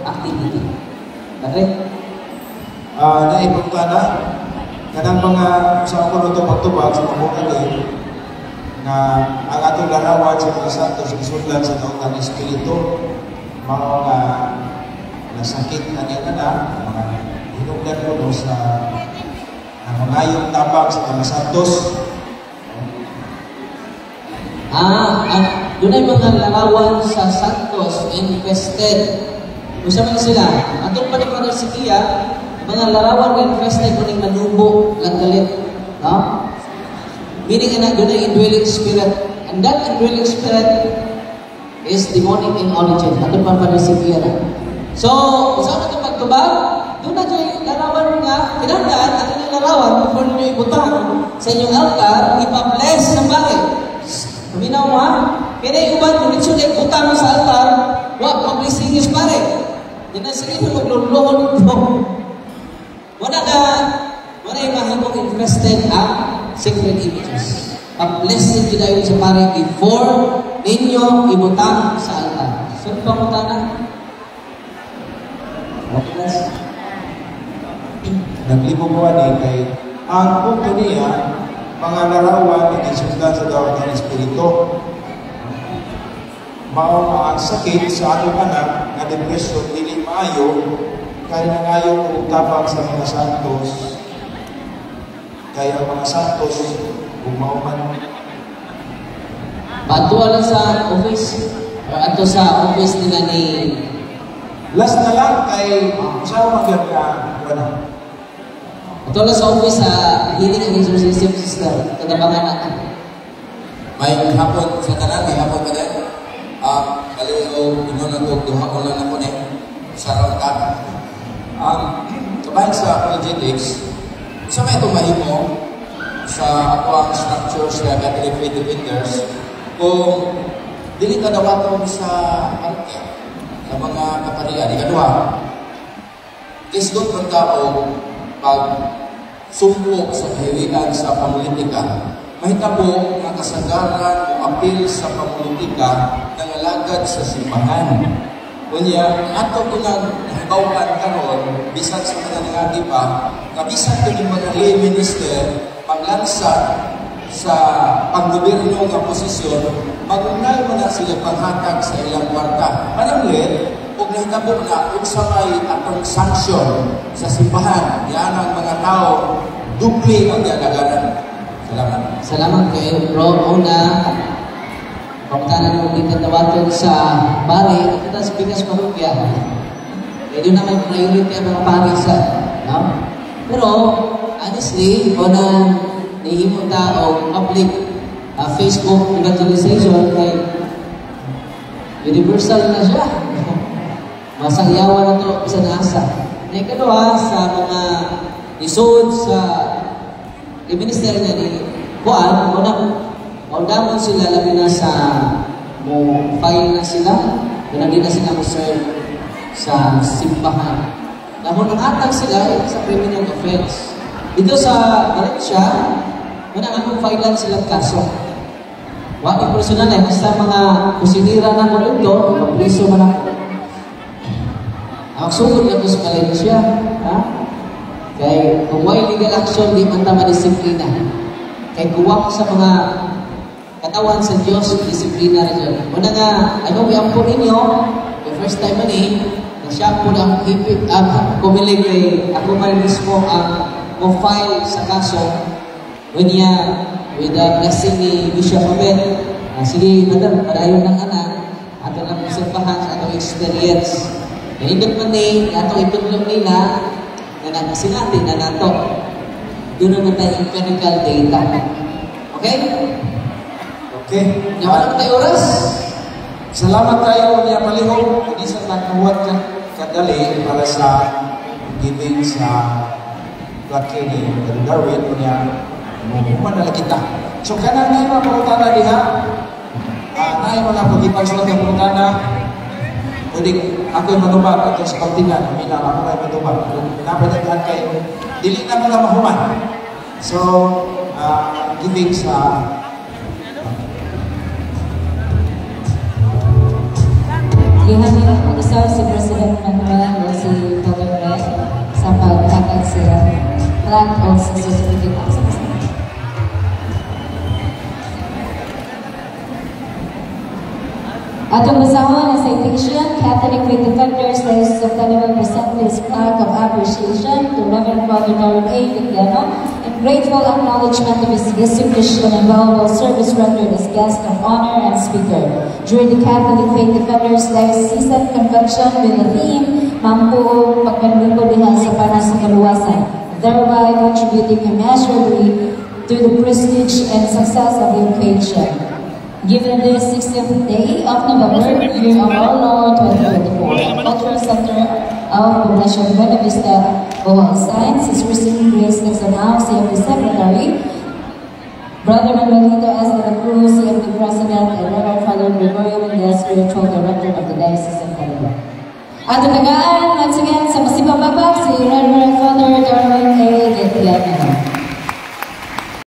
activity. Okay? Naipunta na, kanang mga sa ako nito pagtubag sa mga na ang atong larawan sa mga santos, gisundan sa taong espiritu, mga nasakit na niya na, mga hinugdan ko sa mga yung tabang sa mga santos. Doon ay mga larawan sa Santos infested. Usa man sila, atong panipanaw si Kia, mga larawan nga infested kuning manubo, langgalit. No? Meaning na doon ay indwelling spirit. And that indwelling spirit is demonic in origin. Atong panipanaw si Kia na. So, usa na itong pagtubag, doon na dyan larawan nga, kinandaan, at yung larawan, kung ninyo ibutang sa inyong altar, ipa-bless sa bahay. Paminaw mo ha? Kaya yung uban, kung ito yung utang mo sa altar, wag, mag-blessing is pare. Yan ang sige mo, magluluhon ito. manifested ang sacred images. Pag-blessed yun tayo sa pare before ninyo ibutang sa altar. So, pamunta na. Okay, bless. Naglibubuan kay ang punto niya, mga larawan na isundan sa dawat ng Espiritu. Ang sakit sa atong anak na depresyon, dili maayo, kaya nangayo kung tabang sa mga santos. Kaya ang mga santos, kung mauman. Patuwa lang sa office, o ato sa office nila ni... Last na lang kay siya magyag ka, wala. Ito lang sa office sa healing and exorcism system. Kadabangan natin. May hapon sa tanan, may hapon ka din. Kaleo, inunan ko, duhapon lang na po sa rangkap. Kabahin sa apologetics, isa may itong mahimo sa ako ang structures sa Catholic Faith Defenders kung dili ka dawaton sa arke, sa mga kaparian, ikadua. Kisdot ng tao pag sumpok sa kahiwian sa pamulitika, mahitabo nga kasagaran o apil sa pamulitika ng alagad sa simbahan. Kunya, ato ko lang nahibawan karon bisan sa mga nangagi pa, kabisan ko yung mga lay minister, paglansa sa paggoberno ng posisyon, magunay mo na sila panghatag sa ilang kwarta. Pananglit, kung nahitabo na kung sa may atong sanksyon sa simbahan, yan ang mga tao, dupli ang dialagaran. Salamat. Salamat kayo, bro. Una, pagkakanan mo dito tawatin sa pare, kita sa bigas parokya. Medyo na may priority ang mga pare sa, no? Pero, honestly, kung na nihimo o public Facebook evangelization, kay universal na siya. Masangyawan na ito, isa na asa. Na ikalawa, sa mga isod sa i-minister niya ni Juan, maundamon sila labi na sa file na sila, na di na sila serve sa simbahan. Dahil ang atang sila sa criminal offense. Dito sa Valencia, muna akong filean silang kaso. Wag personal eh, basta mga kusinira na ko dito, mag-priso man ako. Ang sugod na ko sa Valencia, ha? Kaya kung may legal action, di man tama disiplina. Kaya kuwak sa mga katawan sa Diyos, disiplina rin dyan. Muna nga, ayaw iampo ninyo, the first time man na siya po na kumilig kay ako man mismo ang file sa kaso, with the blessing ni Bishop Abed, sige, madam, padayon ng anak, ato lang masimbahan sa atong experience. Nahindot man atong itulong nila, na nagsinati na nato. Doon naman tayo empirical data. Okay? Okay. Nawalan tayo oras? Salamat tayo niya palihog. Hindi sa nagkuhat kadali para sa giving sa laki ni Darwin niya. Manala kita. So kanang na yung mga diha. Na yung mga pag-ipagsulat ng pagkana. Pwede ako yung matubag ito sa pagtingan. Bilang ako kayo matubag. Napadagaan kayo. Dili na mga mahuman. So, giving sa Lihanin ang isa si President Manuel o si Governor sa pagkakag siya flag o sa certificate of success. Atong basahon ang citation, Catholic Faith Defenders Diocese of Canada present this plaque of appreciation to Reverend Father Darwin A. Vigliano in grateful acknowledgement of his distinguished and valuable service rendered as guest of honor and speaker during the Catholic Faith Defenders Diocesan Convention with the theme Mampuo Pagpanlipo Diha sa Panas sa Kaluwasan, thereby contributing immeasurably to the prestige and success of the occasion. Given this 60th day of November, year of our Lord 2024, Cultural Center of Poblacion Buena Vista, Bohol Science is receiving grace next announced CFD Secretary, Brother Manuelito S. de la Cruz, CFD President, and Reverend Father Gregorio Mendez, Spiritual Director of the Diocese of Canada. At tagaan, once again, sa masibababak si Reverend